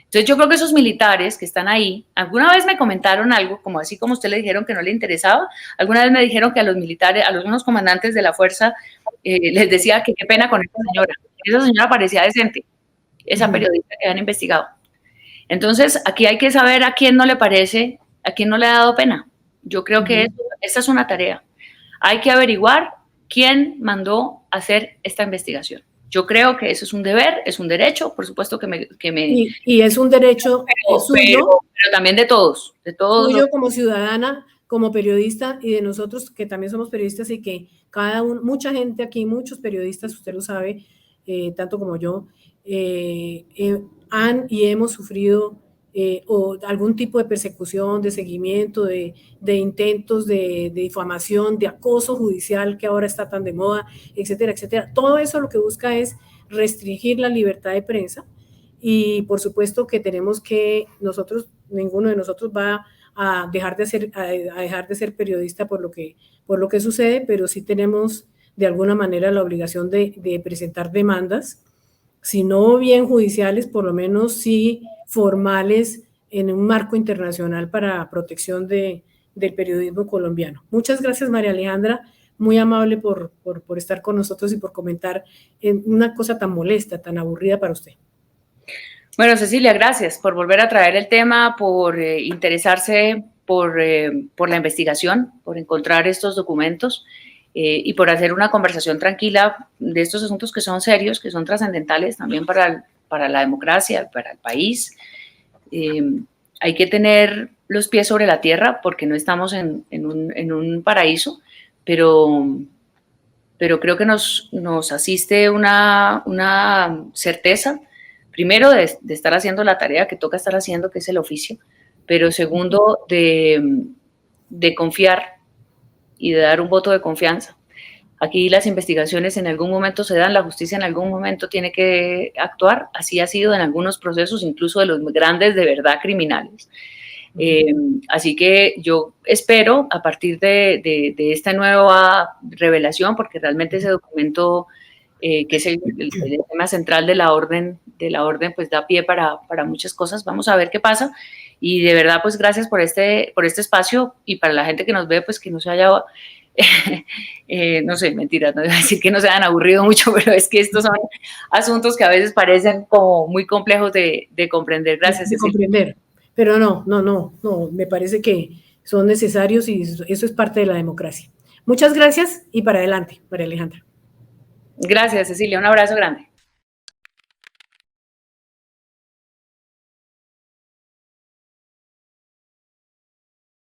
Speaker 2: Entonces, yo creo que esos militares que están ahí, alguna vez me comentaron algo, como así como usted le dijeron que no le interesaba, alguna vez me dijeron que a los militares, a algunos comandantes de la fuerza, les decía que qué pena con esa señora parecía decente, esa periodista que han investigado. Entonces, aquí hay que saber a quién no le parece, a quién no le ha dado pena. Yo creo que esta es una tarea. Hay que averiguar quién mandó a hacer esta investigación. Yo creo que eso es un deber, es un derecho, por supuesto que me
Speaker 1: y es un derecho suyo,
Speaker 2: pero también de todos.
Speaker 1: Suyo como ciudadana, como periodista y de nosotros que también somos periodistas y que mucha gente aquí, muchos periodistas, usted lo sabe, tanto como yo, han y hemos sufrido o algún tipo de persecución, de seguimiento, de intentos de difamación, de acoso judicial que ahora está tan de moda, etcétera, etcétera. Todo eso lo que busca es restringir la libertad de prensa y por supuesto que tenemos que ninguno de nosotros va a dejar de ser periodista por lo que sucede, pero sí tenemos de alguna manera la obligación de presentar demandas, si no bien judiciales, por lo menos sí formales en un marco internacional para protección del periodismo colombiano. Muchas gracias, María Alejandra, muy amable por estar con nosotros y por comentar una cosa tan molesta, tan aburrida para usted.
Speaker 2: Bueno, Cecilia, gracias por volver a traer el tema, por interesarse por la investigación, por encontrar estos documentos y por hacer una conversación tranquila de estos asuntos que son serios, que son trascendentales también para la democracia, para el país. Hay que tener los pies sobre la tierra porque no estamos en un paraíso, pero pero creo que nos asiste una certeza, primero de estar haciendo la tarea que toca estar haciendo, que es el oficio, pero segundo de confiar y de dar un voto de confianza. Aquí las investigaciones en algún momento se dan, la justicia en algún momento tiene que actuar, así ha sido en algunos procesos, incluso de los grandes de verdad criminales. Así que yo espero a partir de esta nueva revelación, porque realmente ese documento, que es el tema central de la orden, pues da pie para muchas cosas. Vamos a ver qué pasa. Y de verdad, pues gracias por este espacio, y para la gente que nos ve, pues que no se haya, no sé, mentiras, no voy a decir que no se hayan aburrido mucho, pero es que estos son asuntos que a veces parecen como muy complejos de comprender. Gracias,
Speaker 1: de comprender. Pero no, me parece que son necesarios y eso es parte de la democracia. Muchas gracias y para adelante, María Alejandra.
Speaker 2: Gracias, Cecilia. Un abrazo grande.